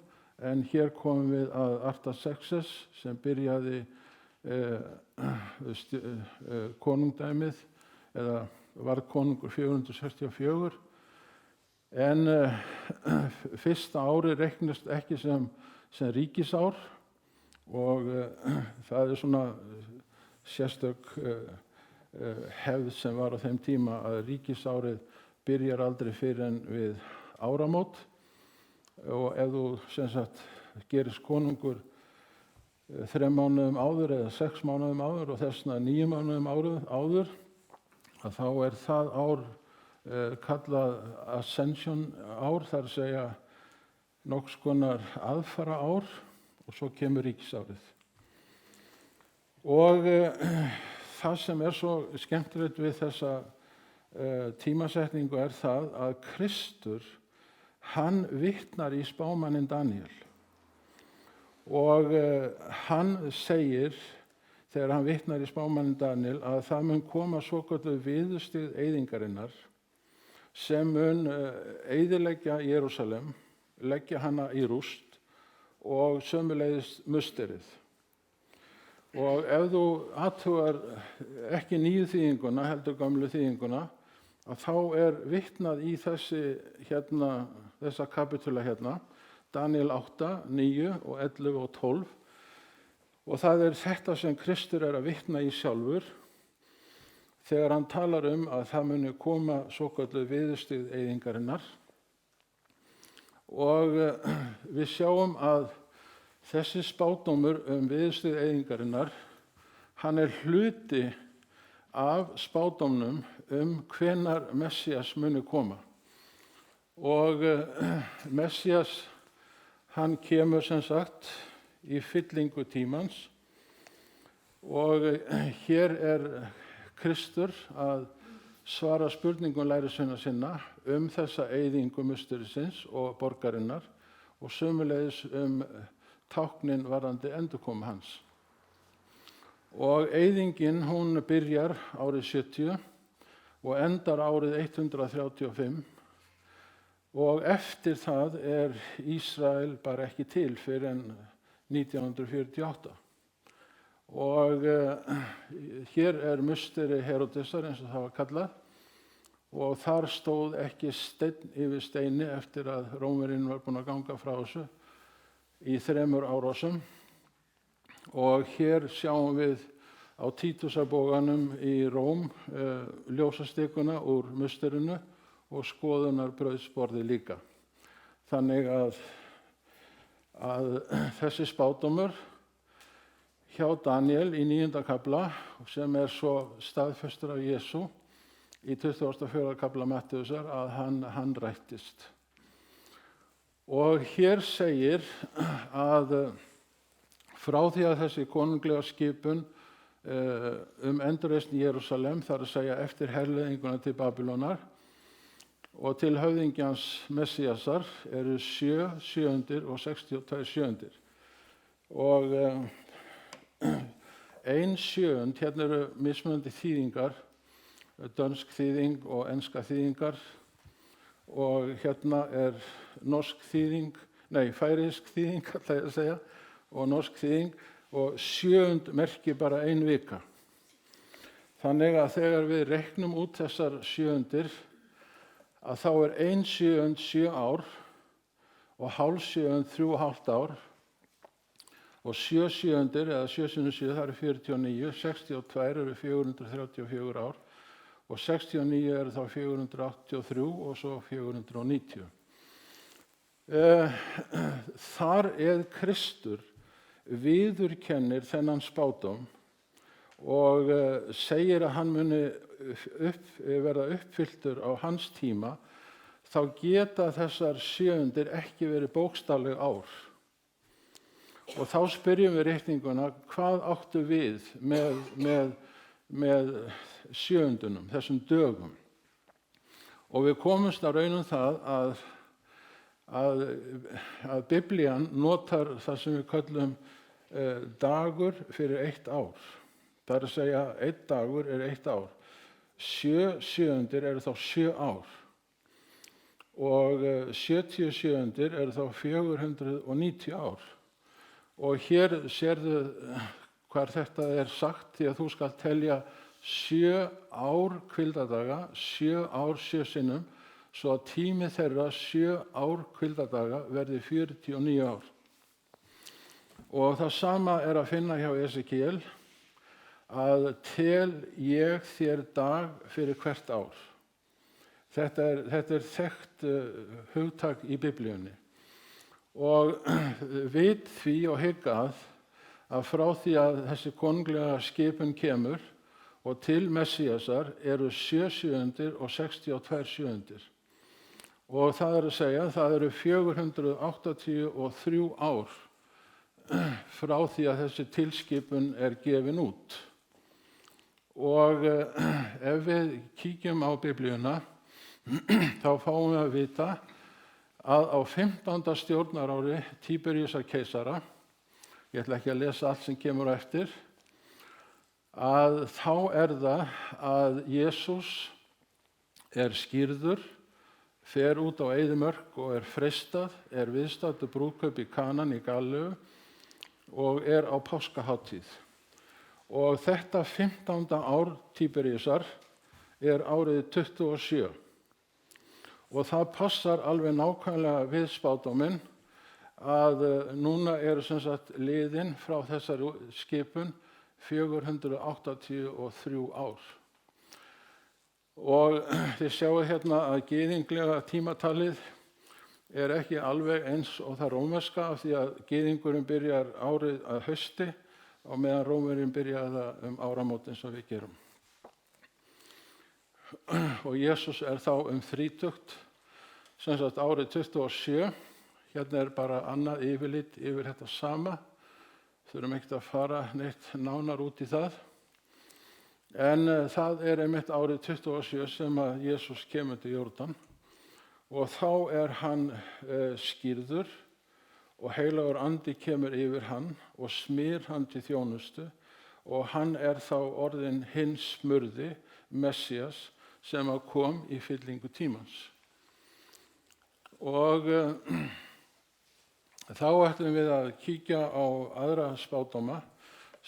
en hér komum við að Artaxerxes sem byrjaði konungdæmið, eða var konungur 464, en fyrsta ári reiknast ekki sem ríkisár og það er svona sérstök hefð sem var á þeim tíma að ríkisárið byrjar aldrei fyrr en við áramót, og ef þú sem sagt gerist konungur 3 mánuðum áður eða 6 mánuðum áður og þessna 9 mánuðum áður, að þá er það ár kallað Ascension ár, þar að segja nokks konar aðfara ár, og svo kemur ríkisárið. Og það sem er svo skemmtilegt við þessa tímasetningu er það að Kristur, hann vitnar í spámanninn Daníel og hann segir: þegar hann vitnar í spámannin Daniel að það mun koma svokölluð viðurstig eyðingarinnar sem mun eyðileggja Jerúsalem, leggja hana í rúst og sömuleiðis musterið. Og ef þú athugar ekki nýju þýðinguna, heldur gamlu þýðinguna, að þá vitnað í þessa kapitula hérna, Daniel 8, 9 og 11 og 12. Og það þetta sem Kristur að vitna í sjálfur þegar hann talar að það muni koma svokölluð viðurstig eyðingarinnar. Og við sjáum að þessi spádómur viðurstig eyðingarinnar, hann hluti af spádómnum hvenær Messías muni koma. Og Messías, hann kemur sem sagt í fyllingu tímans og hér Kristur að svara spurningum lærisveina sinna þessa eyðingu musterisins og borgarinnar og sömuleiðis táknin varðandi endurkomu hans. Og eyðingin hún byrjar árið 70 og endar árið 135 og eftir það Ísrael bara ekki til fyrir en 1948. Og hér musteri Heródesar eins og það var kallað og þar stóð ekki steinn yfir steini eftir að Rómverjinn var búinn að ganga frá þessu í 3 árásum. Og hér sjáum við á Títusarboganum í Róm ljósastikuna úr musterinu og skoðunarbrauðsborði líka. Þannig að þessi spádómur hjá Daniel í 9. kafla sem svo staðfestur af Jesú í 24. kafla Mattheusar að hann rættist. Og hér segir að frá því að þessi konunglega skipun endurreisn í Jerúsalem, þar að segja eftir herleiðinguna til Babýlonar og til höfðingjans Messíasar 7 sjöundir og 62 sjöundir. Og 1 sjöund, hérna mismunandi þýðingar, dönsk þýðing og enska þýðingar og hérna norsk þýðing, færeysk þýðing ætla ég að segja og norsk þýðing og sjöund merkir bara 1 vika. Þannig að þegar við reiknum út þessar sjöundir að þá 1 sjöund 7 ár og hálf sjöund 3,5 ár og 7 sjöundir eða 7 sinnum 7 það 49, 62 434 ár og 69 þá 483 og svo 490. Þar Kristur viðurkennir þennan spádóm og segir að hann muni verða uppfylltur á hans tíma, þá geta þessar sjöundir ekki verið bókstafleg ár. Og þá spyrjum við reikninguna, hvað áttu við með sjöundunum, þessum dögum? Og við komumst að raun það að Biblían notar það sem við köllum dagur fyrir 1 ár. Það að segja 1 dagur 1 ár. 7 sjöundir þá 7 ár og 70 sjöundir þá 490 ár. Og hér sérðu hvar þetta sagt, því að þú skalt telja 7 ár hvíldardaga, 7 ár 7 sinnum, svo að tími þeirra 7 ár hvíldardaga verði 49 ár. Og það sama að finna hjá Esekiel, að tel ég þér dag fyrir hvert ár. Þetta þekkt hugtak í Biblíunni. Og vit því og hygg að frá því að þessi konunglega skipun kemur og til Messíasar 7 sjöundir og 62 sjöundir. Og það að segja, það 483 ár frá því að þessi tilskipun gefin út. Og ef við kíkjum á Biblíuna, þá fáum við að vita að á 15. stjórnarári Tíberíusar keisara, ég ætla ekki að lesa allt sem kemur á eftir, að þá það að Jesús skírður, fer út á eyðimörk og freistað, viðstaddur brúðkaup í Kanan í Galileu og á páskahátíð. Og þetta 15. ár Tíberíusar árið 27. Og það passar alveg nákvæmlega við spádóminn að núna sem sagt liðin frá þessari skipun 483 ár. Og þið sjáu hérna að gyðinglega tímatalið ekki alveg eins og það rómverska, af því að gyðingurinn byrjar árið að hausti og meðan Rómverjinn byrjar það áramót eins og við gerum. Og Jesús þá þrítugt, sem sagt árið 27. Hérna bara annað yfirlit yfir þetta sama. Þurfum ekkert að fara neitt nánar út í það. En það einmitt árið 27 sem að Jesús kemur til Jórdan og þá hann skírður og heilagur andi kemur yfir hann og smyr hann til þjónustu og hann þá orðinn hinn smurði, Messías, sem að kom í fyllingu tímans. Og þá ætlum við að kíkja á aðra spádóma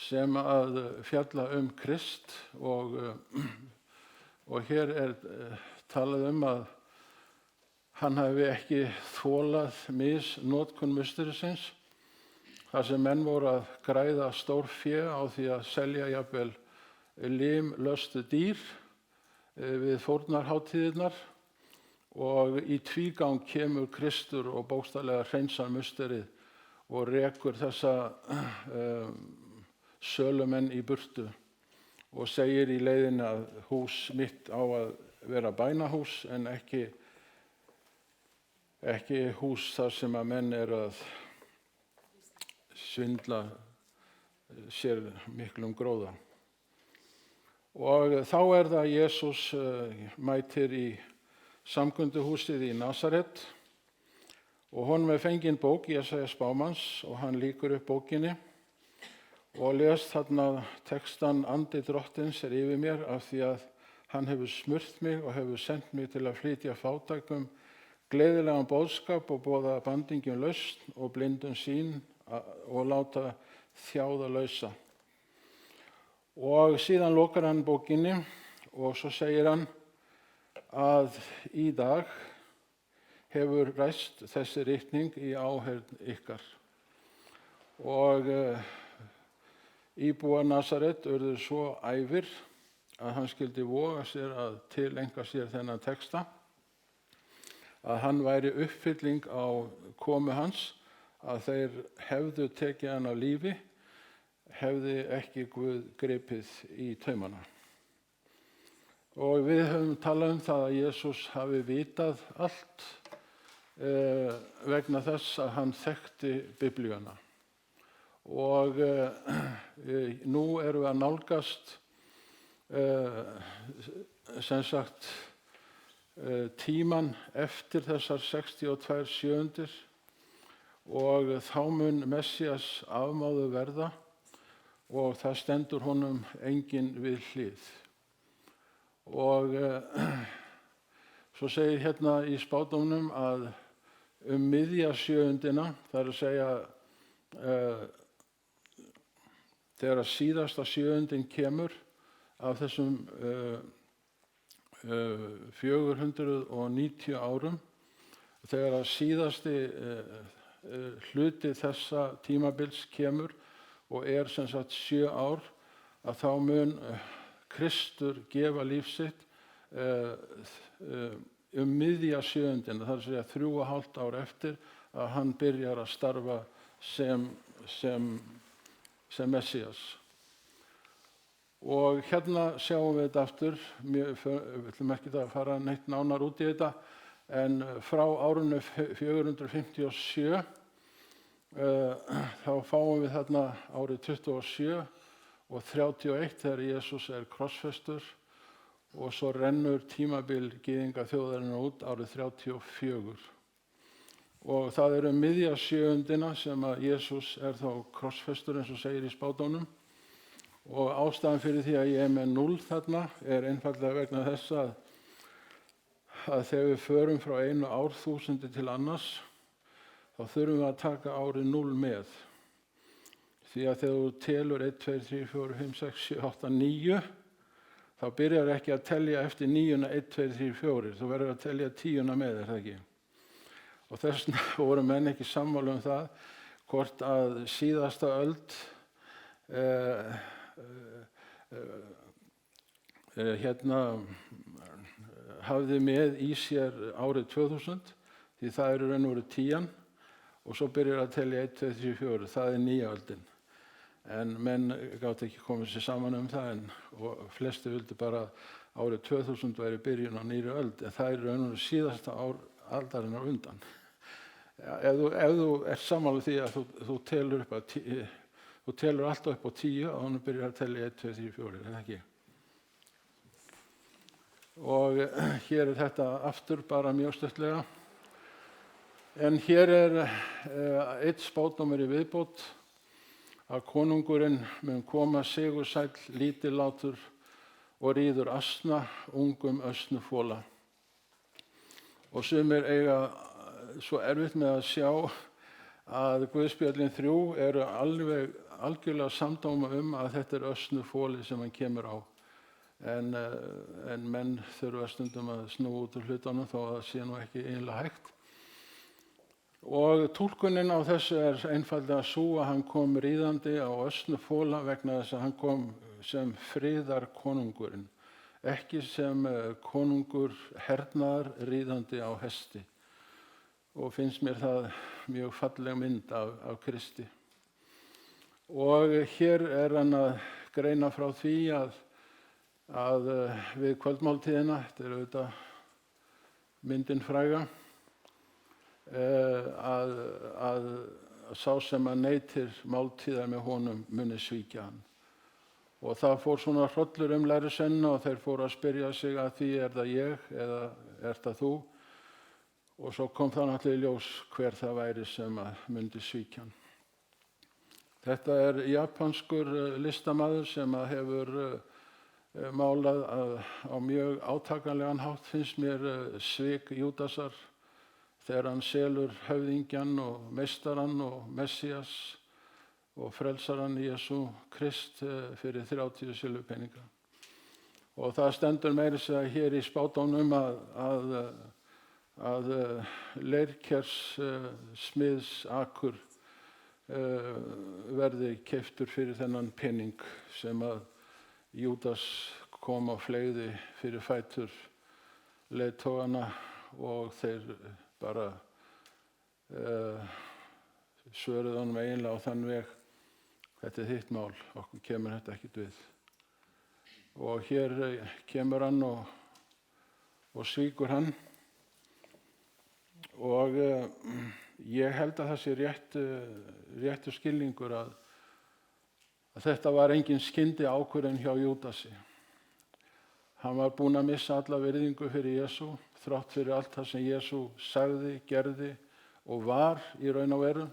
sem að fjalla Krist og hér talað að hann hafi ekki þolað misnotkun musterisins, þar sem menn voru að græða stórfé á því að selja jafnvel limlöstu dýr við fórnarhátíðirnar og í tvígang kemur Kristur og bókstaflega hreinsar musterið og rekur þessa sölumenn í burtu og segir í leiðinni að hús mitt á að vera bænahús en ekki hús þar sem að menn að svindla sér miklum gróða. Og þá það Jesús mætir í samkunduhúsið í Nasaret og honum fengin bók Jesaja spámanns og hann lýkur upp bókinni og les þarna textan: Andi Drottins yfir mér af því að hann hefur smurt mig og hefur sendt mig til að flytja fátækum gleðilegan boðskap og boða bandingjum lausn og blindum sýn og láta þjáða lausa. Og síðan lokar hann bókinni og svo segir hann að í dag hefur ræst þessi ritning í áheyrn ykkar. Og íbúar Nasaret urðu svo æfir að hann skyldi voga sér að tileinka sér þennan texta, að hann væri uppfylling á komu hans, að þeir hefðu tekið hann af lífi, hefði ekki Guð gripið í taumana. Og við höfum talað það að Jesús hafi vitað allt vegna þess að hann þekkti Biblíuna. Og nú erum við að nálgast sem sagt tíman eftir þessar 62 sjöundir og þá mun Messías afmáðu verða og það stendur honum enginn við hlið. Og svo segir hérna í spádómnum að miðja sjöundina, það að segja þegar síðasta sjöundin kemur af þessum 490 árum, þegar að síðasti hluti þessa tímabils kemur og sem sagt 7 ár, að þá mun Kristur gefa líf sitt miðja sjöundina, það að segja 3,5 ár eftir að hann byrjar að starfa sem Messías. Og hérna sjáum við þetta aftur, við ætlum ekki að fara neitt nánar út í þetta, en frá árinu 457 þá fáum við þarna árið 27 og 31 þegar Jesús krossfestur og svo rennur tímabil gyðinga þjóðarinnar út árið 34. Og það miðja sjöundina sem að Jesús þá krossfestur eins og segir í spádómnum Og ástæðan fyrir því að ég er með 0 þarna er einfaldlega vegna þess að þegar við förum frá einu árþúsundi til annars, þá þurfum við að taka árið 0 með. Því að þegar þú telur 1, 2, 3, 4, 5, 6, 7, 8, 9, þá byrjar ekki að telja eftir 9, 1, 2, 3, 4. Þú verður að telja 10 með, er það ekki? Og þess vegna voru menn ekki sammála um það, hvort að síðasta öld hafði með í sér árið 2000, því það eru raun og veru 10, og svo byrjar að telja 1, 2, 3, 4, það er nýja öldin. En menn gátu ekki komið sér saman um það, og flesti vildi bara árið 2000 væri byrjun á nýri öld, en það er raun og veru síðasta ár aldarinnar undan. Ef þú ert sammála því að þú telur upp að þú telur alltaf upp á 10 og hann byrjar að telja 1, 2, 3, 4, er það ekki? Og hér er þetta aftur bara mjög stuttlega. En hér er eitt spádómur í viðbót, að konungurinn mun koma sigursæll, lítillátur og ríður asna, ungum ösnufóla. Og sumir eiga svo erfitt með að sjá að Guðspjöllin 3 eru algjörlega samdóma að þetta er ösnufóli sem hann kemur á. En menn þurfa stundum að snúa út úr hlutunum þó að það sé nú ekki eiginlega hægt. Og túlkunin á þessu er einfaldlega svo að hann kom ríðandi á ösnufóla vegna þess að hann kom sem friðarkonungurinn, ekki sem konungur hernaðar ríðandi á hesti. Og finnst mér það mjög falleg mynd af Kristi. Og hér er hann að greina frá því að við kvöldmáltíðina, þetta er auðvitað myndin fræga, að sá sem að neytir máltíðar með honum muni svíkja hann. Og það fór svona hrollur lærisveinana og þeir fóru að spyrja sig að því, er það ég eða er það þú? Og svo kom það náttúrulega í ljós hver það væri sem að myndi svíkja hann. Þetta er japanskur listamaður sem að hefur málað á mjög átakanlegan hátt, finnst mér, svik Júdasar þegar hann selur höfðingjan og meistarann og Messías og frelsarann Jesú Krist fyrir 30 silfurpeninga. Og það stendur meira að segja hér í spádómnum að leirkers smiðsakur verði keyptur fyrir þennan pening sem að Júdas kom og fleygði fyrir fætur leiðtogana og þeir bara svöruðu honum eiginlega á þann veg, þetta er þitt mál, okkur kemur þetta ekkert við. Og hér kemur hann og svíkur hann. Og ég held að það sé réttur skilningur að þetta var engin skyndi ákvörðun hjá Júdasi. Hann var búinn að missa alla virðingu fyrir Jesú, þrátt fyrir allt það sem Jesú sagði, gerði og var í raun og veru.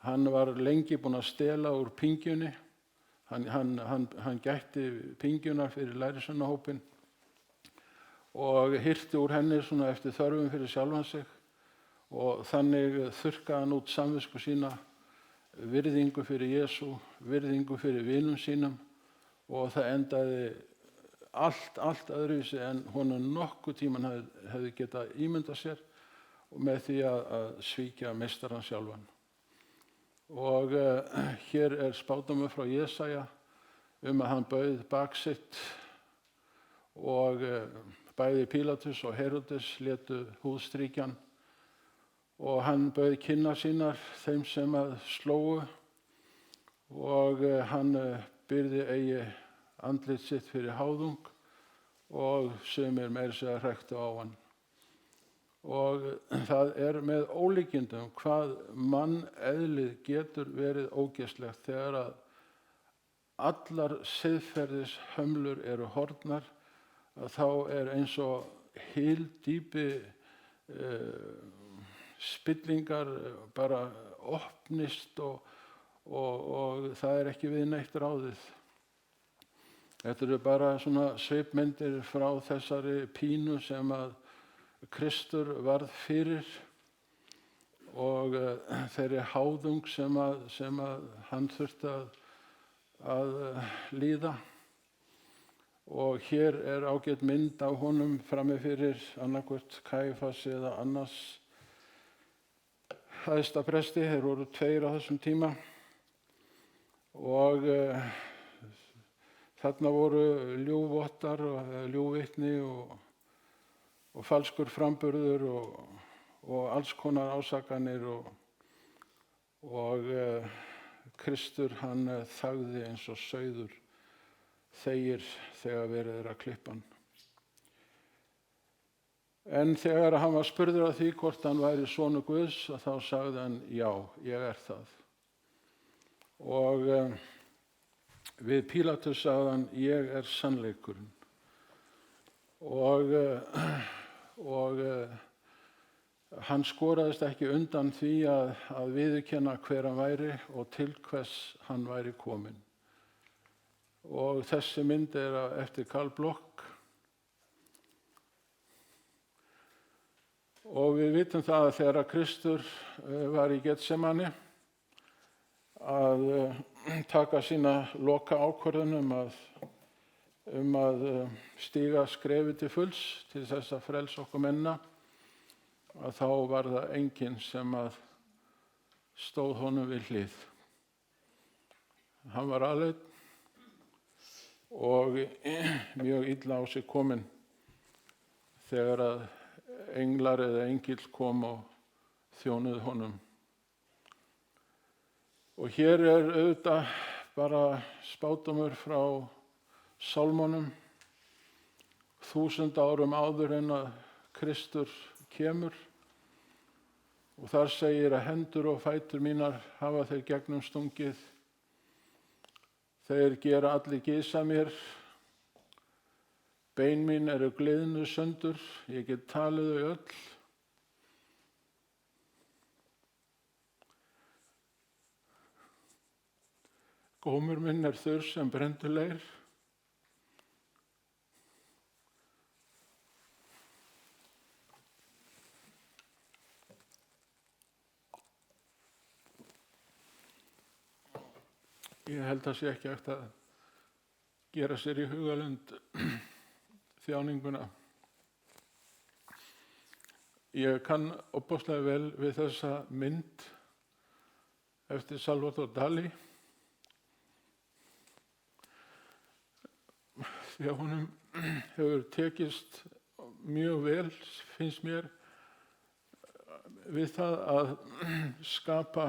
Hann var lengi búinn að stela úr pingjunni. Hann gætti pingjunar fyrir lærisveinahópinn og hirti úr henni svona eftir þörfum fyrir sjálfan sig, og þannig þurrkaði hann út samvisku sína, virðingu fyrir Jesú, virðingu fyrir vinum sínum, og það endaði allt öðruvísi en honum nokkuð tíman hefði getað ímyndað sér, og með því að svíkja meistarann sjálfan. Og hér er spádómur frá Jesaja að hann bauð bak sitt, og bæði Pílatus og Heródes létu húðstrýkjan, og hann bauð kinnar sínar þeim sem að slógu, og hann byrði eigi andlit sitt fyrir háðung, og sumir meira að segja hræktu á hann. Og það er með ólíkindum hvað manneðlið getur verið ógeðslegt þegar að allar siðferðishömlur eru horfnar, að þá er eins og hyldýpi spillingar bara opnist og það er ekki við neitt ráðið. Þetta eru bara svona svipmyndir frá þessari pínu sem að Kristur varð fyrir og þeirri háðung sem að hann þurfti að líða. Og hér er ágæt mynd af honum frammi fyrir annarkvort Kæfas eða annars æðsta presti. Þeir voru 2 á þessum tíma og þarna voru ljúgvottar og ljúgvitni og falskur framburður og alls konar ásakanir og Kristur hann þagði eins og sauður þegir þegar verið að klippa hann. En þegar hann var spurður að því hvort hann væri sonur Guðs, þá sagði hann, já, ég er það. Og við Pílatus sagði hann, ég er sannleikurinn. Og hann skoraðist ekki undan því að viðurkenna hver hann væri og til hvers hann væri kominn. Og þessi mynd er eftir Karl Bloch. Og við vitum það að þegar Kristur var í Getsemani að taka sína loka ákvörðun að stíga skrefið til fulls til þess að frelsa okkur mennina, að þá var það enginn sem að stóð honum við hlið. Hann var aleinn og mjög illa á sig kominn þegar að englar eða engill kom og þjónuðu honum. Og hér er auðvitað bara spádómur frá Sálmunum 1000 árum áður en að Kristur kemur. Og þar segir að hendur og fætur mínar hafa þeir gegnum stungið. Þeir gera allir gisa mér. Bein mín eru gliðnuð sundur, ég get talið þau öll. Gómur minn er þurr sem brenndur leir. Ég held að sé ekki hægt að gera sér í hugarlund þjáninguna. Ég kann ofboðslega vel við þessa mynd eftir Salvador Dalí. Því að honum hefur tekist mjög vel, finnst mér, við það að skapa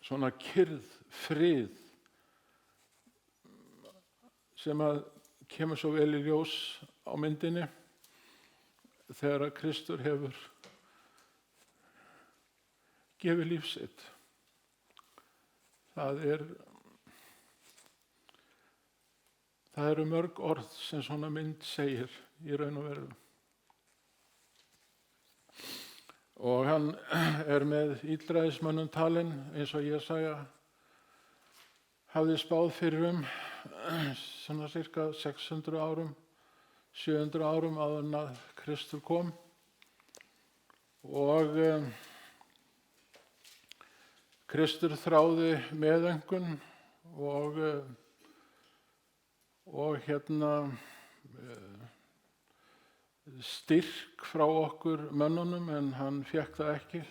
svona kyrrð, frið, sem að kemur svo vel í ljós á myndinni þegar að Kristur hefur gefið líf sitt. Það eru mörg orð sem svona mynd segir í raun og veru. Og hann er með illræðismönnum talinn, eins og Jesaja hafði spáð fyrir svona cirka 600 árum, 700 árum áður en að Kristur kom. Og Kristur þráði meðöngun og styrk frá okkur mönnunum, en hann fékk það ekki.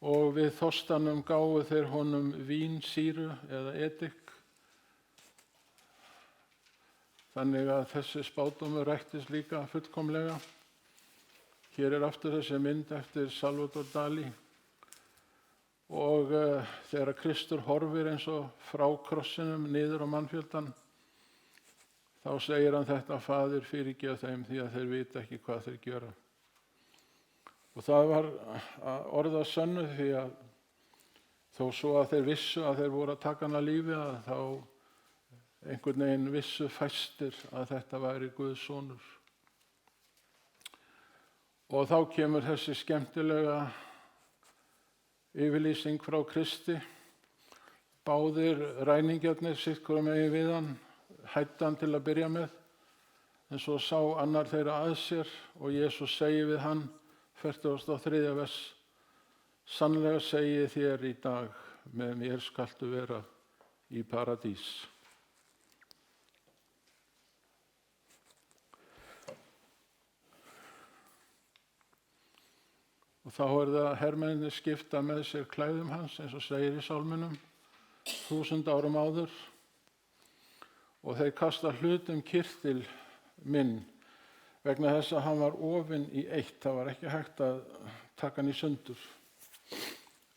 Og við þorstanum gáfu þeir honum vínsýru eða edik. Þannig að þessi spádómur rættist líka fullkomlega. Hér er aftur þessi mynd eftir Salvador Dalí. Og þegar Kristur horfir eins og frá krossinum niður á mannfjöldan, þá segir hann þetta: Faðir, fyrirgef þeim því að þeir vita ekki hvað þeir gera. Og það var orð að sönnu, því að þó svo að þeir vissu að þeir voru að taka hann að lífi, að þá einhvern veginn vissu fæstir að þetta væri Guðs sonur. Og þá kemur þessi skemmtilega yfirlýsing frá Kristi. báðir ræningjarnir sitt hvorum megin við hann, hæddu hann til að byrja með, en svo sá annar þeirra að sér og Jesús segir við hann, 43. vers, sannlega segi ég þér í dag, með mér skaltu vera í paradís. Og þá það hermennirnir skipta með sér klæðum hans, eins og segir í sálminum, 1000 árum áður, og þeir kasta hlutum kyrtil minn vegna þess að hann var ofinn í eitt. Það var ekki hægt að taka hann í sundur.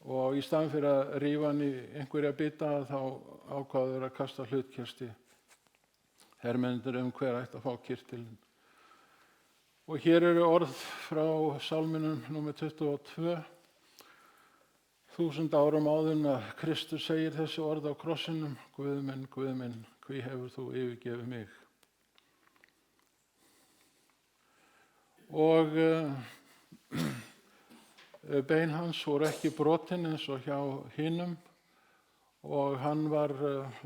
Og í staðinn fyrir að rífa hann í einhverja bita þá ákváðu þeir að kasta hlutkesti hermennirnir hver ætti að fá kyrtilinn. Og hér eru orð frá sálminum númer 22. 1000 árum áður að Kristus segir þessi orð á krossinum, Guð minn, hví hefur þú yfirgefið mig? Og bein hans voru ekki brotin eins og hjá hinum og hann var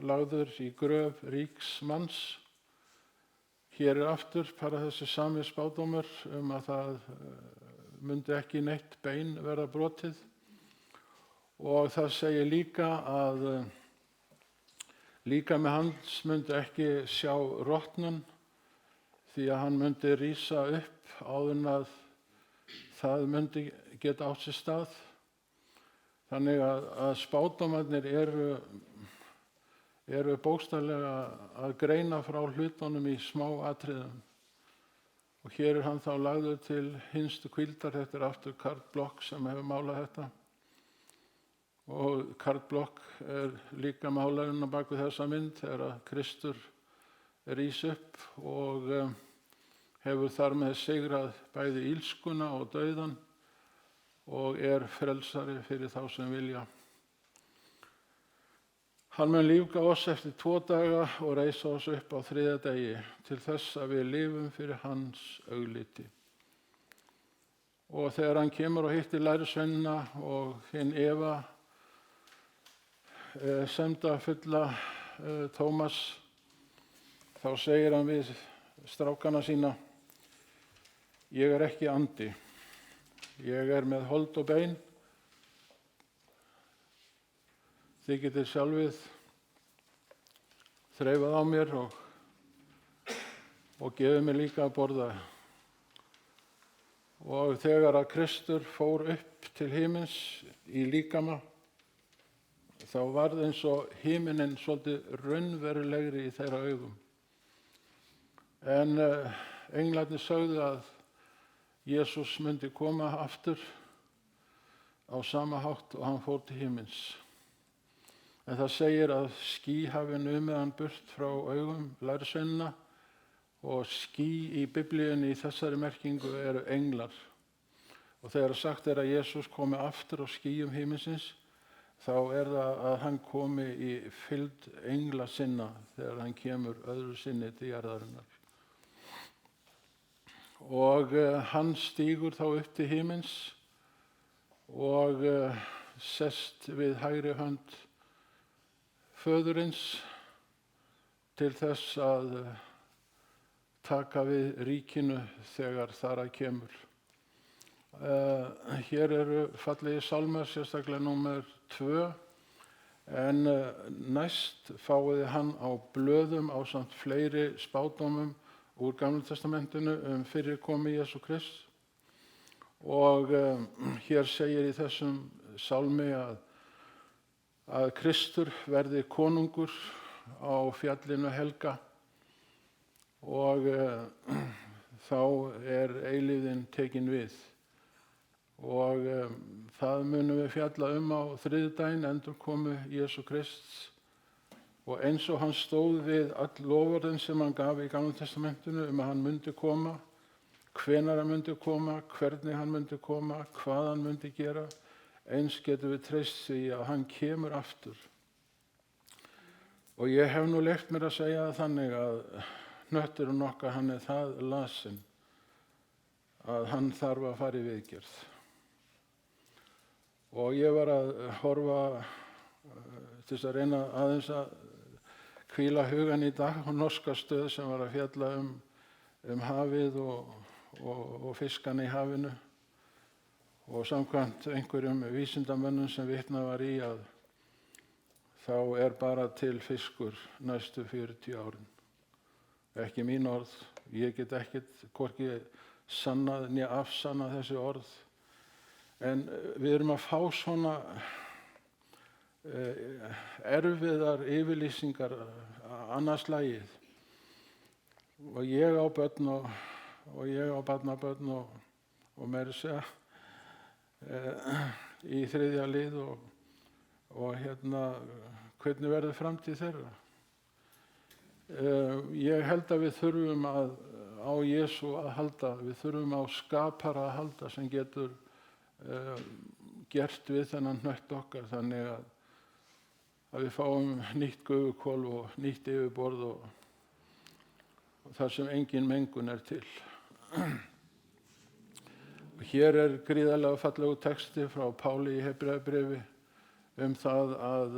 lagður í gröf ríks manns. Hér aftur bara þessi sami spádómur að það myndi ekki neitt bein verða brotið. Og það segir líka að líkami hans myndi ekki sjá rotnun því að hann myndi rísa upp áður en að það myndi geta átt sér stað. Þannig að spádómarnir eru bókstaflega að greina frá hlutunum í smá atriðum. Og hér hann þá lagður til hinstu hvíldar. Þetta aftur Karl Bloch sem hefur málað þetta. Og Karl Bloch líka málarinn á bak við þessa mynd þegar að Kristur rís upp og hefur þar með sigrað bæði illskuna og dauðan og frelsari fyrir þá sem vilja. Hann mun lífga oss eftir 2 daga og reisa oss upp á 3. degi til þess að við lifum fyrir hans augliti. Og þegar hann kemur og hittir lærisveinina og hinn Eva semda fulla Tómas, þá segir hann við strákana sína, ég ekki andi, ég með hold og bein, þið getið sjálfið þreifað á mér og gefið mér líka að borða. Og þegar að Kristur fór upp til himins í líkama, þá varð eins og himinin svolítið raunverulegri í þeirra augum. En englarnir sögðu að Jesús myndi koma aftur á sama hátt og hann fór til himins. En það segir að ský hafi numið hann burt frá augum lærisveinanna og ský í Biblíunni í þessari merkingu eru englar. Og þegar sagt að Jesús komi aftur á skýjum himinsins, þá það að hann komi í fylgd engla sinna þegar hann kemur öðru sinni til jarðarinnar. Og hann stígur þá upp til himins og sest við hægri hönd föðurins til þess að taka við ríkinu þegar þar að kemur. Hér eru fallegi sálmar, sérstaklega númer 2, en næst fáiði hann á blöðum ásamt fleiri spádómum úr Gamla testamentinu fyrirkomi Jesú Krist. Og hér segir í þessum sálmi að Kristur verði konungur á fjallinu helga og þá eilífðin tekin við. Og það munum við fjalla á þriðjudaginn, endurkomu Jesú Krists. Og eins og hann stóð við öll loforðin sem hann gaf í Gamla testamentinu að hann myndi koma, hvenær hann myndi koma, hvernig hann myndi koma, hvað hann myndi gera, eins getum við treyst því að hann kemur aftur. Og ég hef nú leyft mér að segja það þannig að hnötturinn okkar hann það lasinn að hann þarf að fara í viðgerð. Og ég var að horfa til þess að reyna aðeins að hvíla hugan í dag á norska stöð sem var að fjalla um hafið og fiskana í hafinu. Og samkvæmt einhverjum vísindamönnum sem vitnað var í að þá bara til fiskur næstu 40 árin. Ekki mín orð, ég get ekkert hvorki sannað né afsannað þessi orð. En við erum að fá svona erfiðar yfirlýsingar annars slagið. Og ég á börn og ég á barnabörn og meira að segja í 3. lið og hvernig verður framtíð þeirra. Ég held að við þurfum á Jesú að halda, við þurfum á skapara að halda sem getur gert við þennan hnött okkar þannig að við fáum nýtt gufukol og nýtt yfirborð og þar sem engin mengun til. Hér gríðarlega fallegu texti frá Páli í Hebreabréfi það að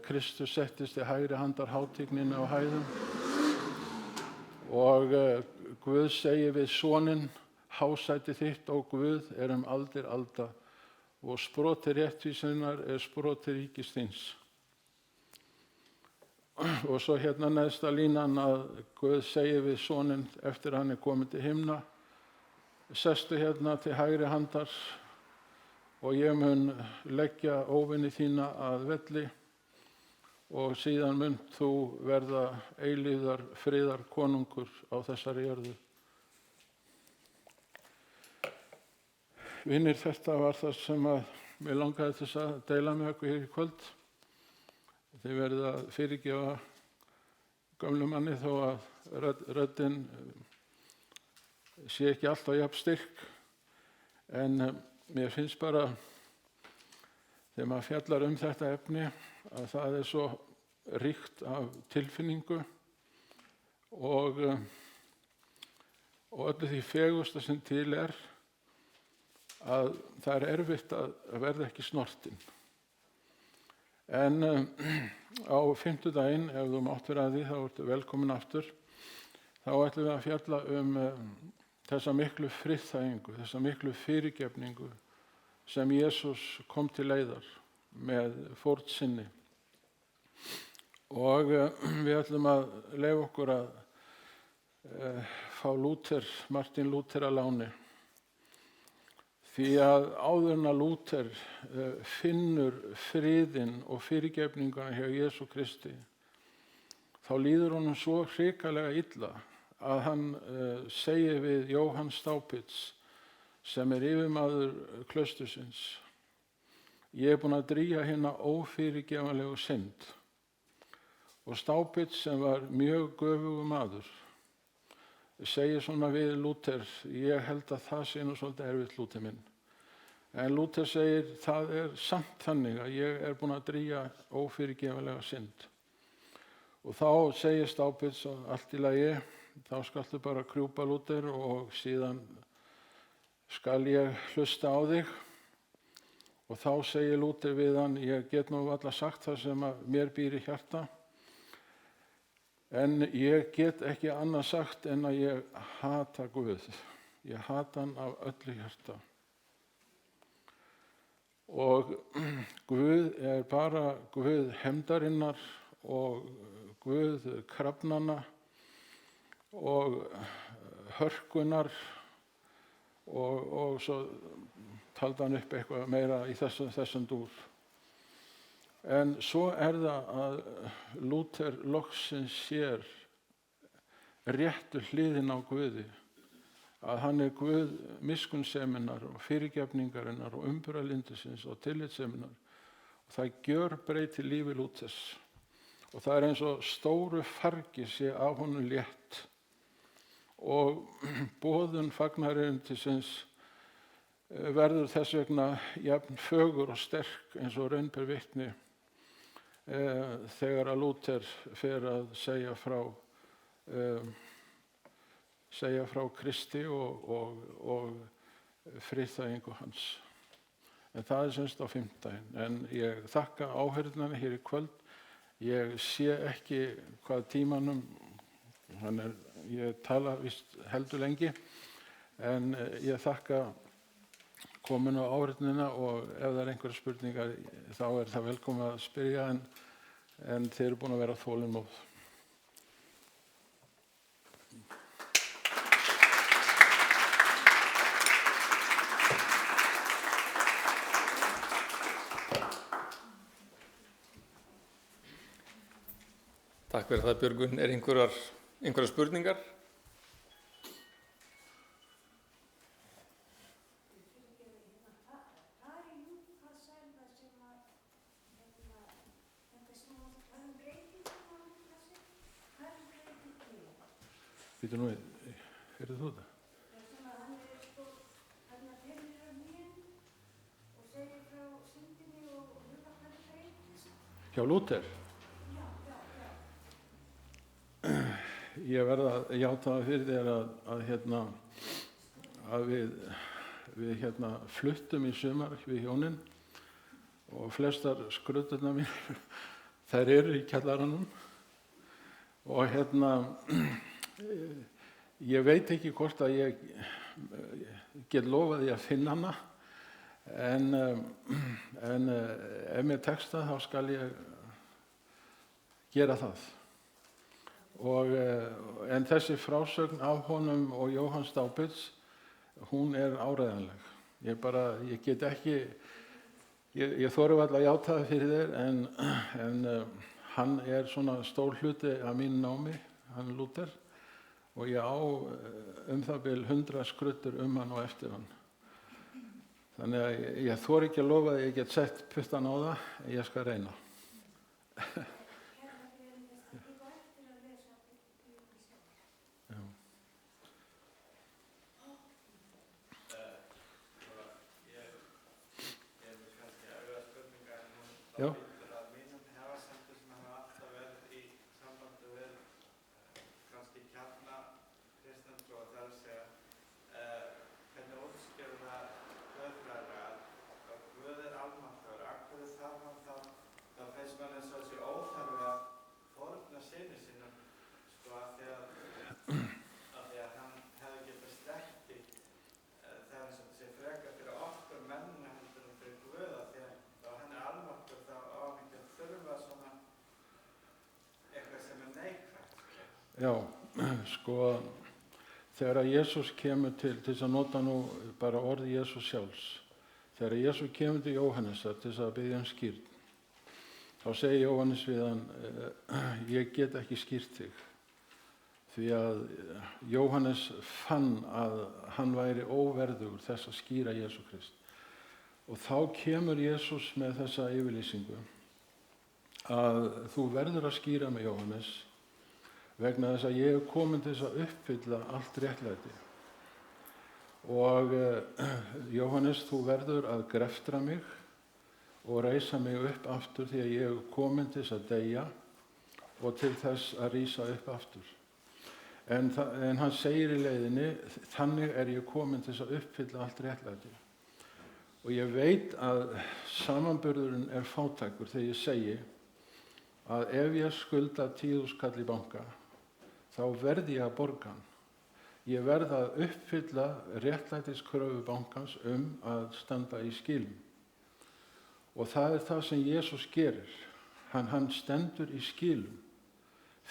Kristus settist til hægri handar hátigninni á hæðum og Guð segir við soninn: hásæti þitt, ó Guð, aldir alda og sproti réttvísinnar sproti ríkis þíns. Og svo neðsta línan að Guð segir við soninn eftir að hann kominn til himna: sestu til hægri handar og ég mun leggja óvini þína að velli og síðan mun þú verða eilífðar friðar konungur á þessari jörðu. Vinir, þetta var það sem mig langaði til að deila með ykkur hér í kvöld. Þið verðið að fyrirgefa gömlum manni þó að röddin sé ekki alltaf jafn styrk, en mér finnst bara þegar maður fjallar þetta efni að það svo ríkt af tilfinningu og öllu því fegursta sem til að það erfitt að verða ekki snortinn. En á fimmtudaginn, ef þú mátt vera að því, þá ertu velkomin aftur. Þá ætlum við að fjalla þessa miklu friðþægingu, þessa miklu fyrirgefningu sem Jesús kom til leiðar með fórn sinni. Og við ætlum að leyfa okkur að fá Martin Luther að láni. Því að áður en að Lúther finnur friðinn og fyrirgefninguna hjá Jesú Kristi, þá líður honum svo hrikalega illa að hann segir við Jóhann Staupitz, sem yfirmaður klaustursins: ég búinn að drýja hina ófyrirgefanlegu synd. Og Staupitz, sem var mjög göfugur maður, segir svona við Lúther: ég held að það sé nú svolítið erfitt, Lúther minn. En Lúther segir: það samt þannig að ég búinn að drýja ófyrirgefanlega synd. Og þá segir Staupitz: allt í lagi, þá skaltu bara krjúpa, Lúther, og síðan skal ég hlusta á þig. Og þá segir Lúther við hann: ég get nú varla sagt það sem mér býr í hjarta, en ég get ekki annað sagt en að ég hata Guð. Ég hata hann af öllu hjarta. Og Guð bara Guð hefndarinnar og Guð krafnanna og hörkunar og svo taldi hann upp eitthvað meira í þessum dúr. En svo það að Lúther loksins sér réttu hliðina á Guði, að hann Guð miskunnseminnar og fyrirgefningarinnar og umburðarlyndisins og tillitsseminnar. Og það gjörbreytir lífi Lúthers. Og það eins og stóru fargi sé af honum létt. Og boðun fagnaðerindisins verður þess vegna jafn fögur og sterk eins og raun ber vitni þegar að Lúther fer að segja frá Kristi og friðþægingu hans. en það er semst á 5. En ég þakka áheyrnarna hér í kvöld. Ég sé ekki hvað tímanum, ég tala víst heldur lengi, en ég þakka kominu á áheyrnina og ef það er einhverjar spurningar þá er það velkomið að spyrja en þeir eru búin að vera þolinmóð. Takk fyrir það, Björgvin. Er einhverjar spurningar? Býtu nú, heyrðu þú það? Hjá Lúther? Ég verð að játa það fyrir þér að við fluttum í sumar við hjónin og flestar skrudurnar mín þær eru í kjallaranum og ég veit ekki hvort að ég get lofað því að finna hana en ef mér tekst það þá skal ég gera það. En þessi frásögn af honum og Jóhann Staupitz, hún er áreiðanleg. Ég get ekki, ég þori varla að játa það fyrir þér, en hann er svona stór hluti af mínu námi, hann Lúther, og ég á það bil 100 skruddur hann og eftir hann. Þannig að ég þori ekki að lofa að ég get sett puttan á það, en ég skal reyna. Já. Mínum hefasemdum sem hafa alltaf verið í sambandi við kannski kjarna kristnitrú, það er að segja hvernig útskýrir það guðfræðilega að Guð er almáttugur. Af hverju þarf hann þá finnst manni eins og þessi óþarfi að fórna syni sínum af því að hann hefði getað stætti það er sem sé frekar fyrir okkur mennina heldur en fyrir Guð af því að hann er almáttugur. Já, þegar Jesús kemur til þess að nota nú bara orði Jesús sjálfs, þegar Jesús kemur til Jóhannesar til þess að biðja skýrn, þá segir Jóhannes við hann, ég get ekki skýrt þig, því að Jóhannes fann að hann væri óverðugur þess að skýra Jesú Krist. Og þá kemur Jesús með þessa yfirlýsingu að þú verður að skýra með Jóhannes vegna þess að ég er komin til þess að uppfylla allt réttlæti. Og Jóhannes, þú verður að greftra mig og reisa mig upp aftur því að ég er komin til þess að deyja og til þess að rísa upp aftur. En hann segir í leiðinni, þannig er ég komin til þess að uppfylla allt réttlæti. Og ég veit að samanburðurinn er fátækur þegar ég segi að ef ég skulda 10.000 kall í banka, þá verð ég að borga hann. Ég verð að uppfylla réttlætiskröfu bankans að standa í skilum. Og það er það sem Jesús gerir. Hann stendur í skilum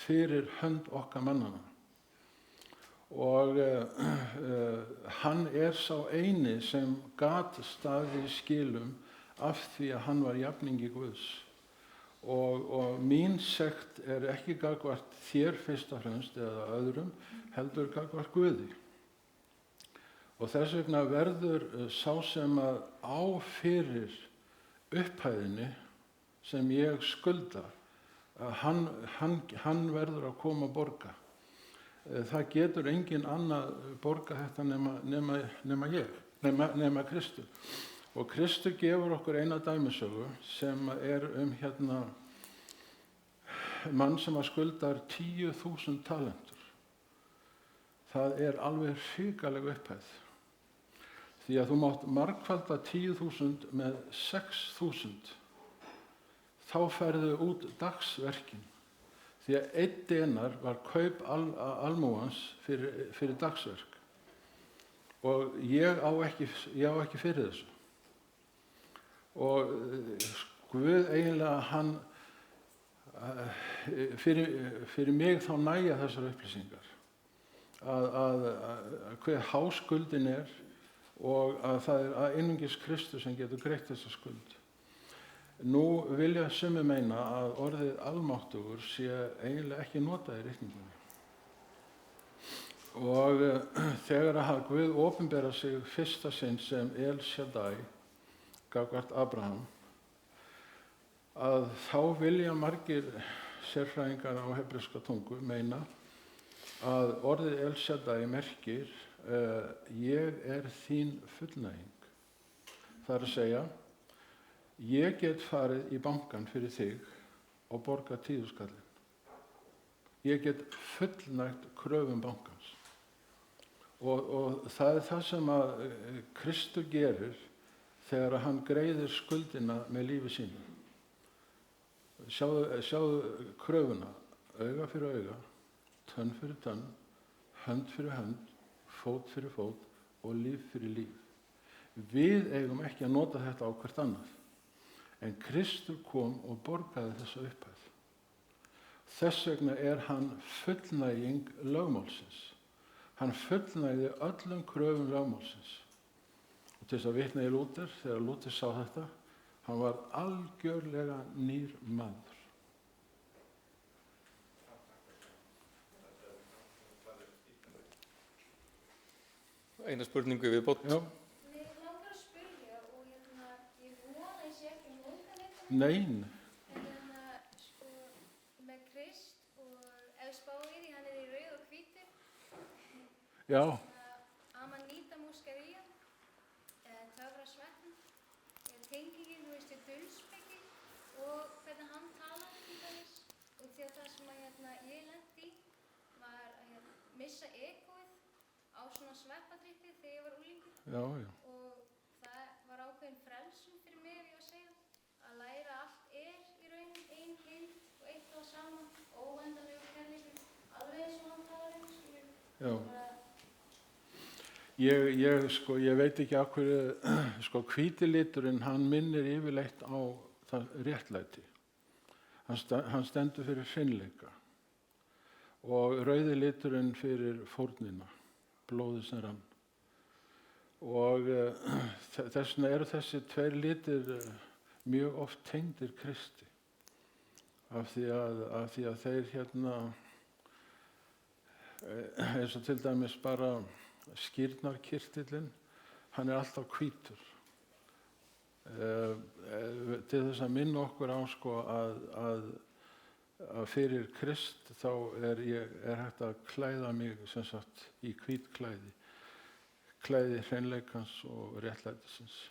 fyrir hönd okkar mannana. Og hann er sá eini sem gat staðið í skilum af því að hann var jafningi Guðs. Og mín sekt er ekki gagnvart þér fyrst og fremst eða öðrum, heldur gagnvart Guði. Og þess vegna verður sá sem að á fyrir upphæðinni sem ég skulda, hann verður að koma að borga. Það getur engin annað borga þetta nema ég, nema Kristur. Og Kristur gefur okkur eina dæmisögu sem er mann sem að skuldar 10.000 talentur. Það er alveg hrikaleg upphæð. Því að þú mátt margfalda 10.000 með 6.000, þá ferðu út dagsverkin. Því að 1 denar var kaup almúans fyrir dagsverk. Og ég á ekki fyrir þessu. Og Guð eiginlega fyrir mig þá nægja þessar upplýsingar. Að hver háskuldin og að það einungis Kristus sem getur greitt þessa skuld. Nú vilja sumir meina að orðið almáttugur sé eiginlega ekki notað í ritningunni. Og þegar að Guð opinbera sig fyrsta sinn sem El Shaddai gagnvart Abraham, að þá vilja margir sérfræðingar á hebreska tungu meina að orðið El Shaddai merkir ég þín fullnæging. Það að segja, ég get farið í bankann fyrir þig og borgað 10 skallinn. Ég get fullnægt kröfum bankans. Og það það sem að Kristur gerir þegar hann greiðir skuldina með lífi sínu. Sjáðu kröfuna, auga fyrir auga, tönn fyrir tönn, hönd fyrir hönd, fót fyrir fót og líf fyrir líf. Við eigum ekki að nota þetta á hvert annað. En Kristur kom og borgaði þessa upphæð. Þess vegna hann fullnæging lögmálsins. Hann fullnægði öllum kröfum lögmálsins. Og til þess að vitna í Lúter, þegar Lúter sá þetta, hann var algjörlega nýr maður. Eina spurningu í viðbót. Já. Nein. Með Krist og ef spáir í, hann í rauð og hvítu. Já. Amanita Muscaria, töfrasveppn, tengingin, við dulspeki og hvernig hann talaði til þess. Og því að það sem ég lenti í var að missa egoið á svona sveppadrykki þegar ég var unglingur. Já, já. Og það var ákveðin frelsun fyrir mig, ef ég að segja. Að læra að allt í rauninni ein heild og eitt og sama, óendanlegur kærleikur, alveg eins og hann talar skilur. Já. Ég veit ekki af hverju, hvíti liturinn, hann minnir yfirleitt á það réttlæti. Hann stendur fyrir hreinleika. Og rauði liturinn fyrir fórnina, blóðið sem rann. Og þess vegna eru þessi 2 litir mjög oft tengdir Kristi. Af því að þeir eins og til dæmis bara skírnarkirtillinn, hann alltaf hvítur. Til þess að minna okkur á að fyrir Krist þá hægt að klæða mig sem sagt í hvít klæði. Klæði hreinleikans og réttlætisins.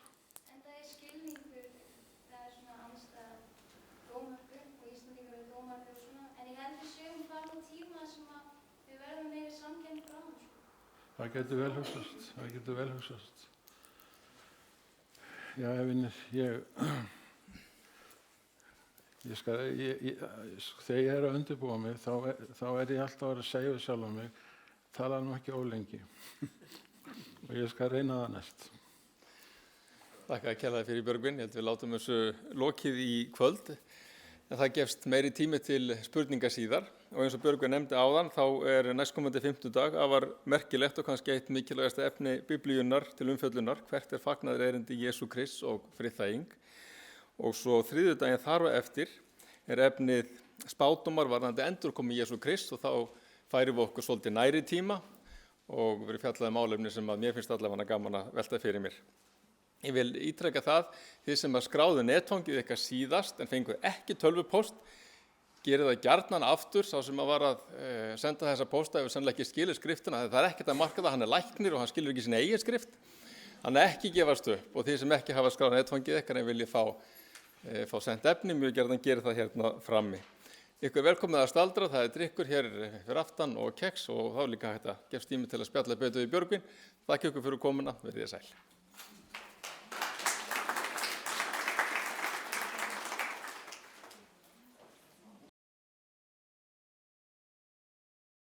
En það skilningur, það svona andstæða Dómargu og Íslendingar Dómargu og svona, en ég heldur sögum fram á tíma sem að við verðum meiri samkennd frá hann. Það getur vel hugsast. Já, vinir, þegar ég að undirbúa mig, þá ég alltaf að segja við sjálf mig, tala nú ekki ólengi. Og ég skal reyna það næst. Þakka að kærlega fyrir Björgvin. Ég held við látum þessu lokið í kvöld. En það gefst meiri tími til spurninga síðar. Og eins og Björgvin nefndi áðan, þá næstkomandi 50 afar merkilegt og kannski eitt mikilvægasta efni Biblíunnar til umfjöllunar. Hvert fagnaður erindi Jesú Krists og friðþæging. Og svo þriðjudaginn þar og eftir efnið spádómar varðandi endurkomu Jesú Krists og þá færum við okkur svolítið næri tíma og verið fjallaði málefni sem að mér finnst allavega gaman að velta fyrir mér. Ég vil ítreka það, þið sem að skráðu netfangið eitthvað síðast en fenguð ekki tölvupóst, gerið það gjarnan aftur, sá sem að var að senda þessa pósta hefur sannlega ekki skilið skriftina, það ekkert að marka það, hann læknir og hann skilur ekki sinni eigin skrift, hann ekki gefast upp og þið sem ekki hafa skráð netfangið eitthvað en vilja fá sent efni, mjög gjarnan gerir það hérna frammi. Ykkur velkomið að staldra, það drykkur hér fyrir aftan og keks og þá líka hægt að gefst tími til að spjalla betur við Björgvin. Þakka ykkur fyrir komuna, verið þið sæl.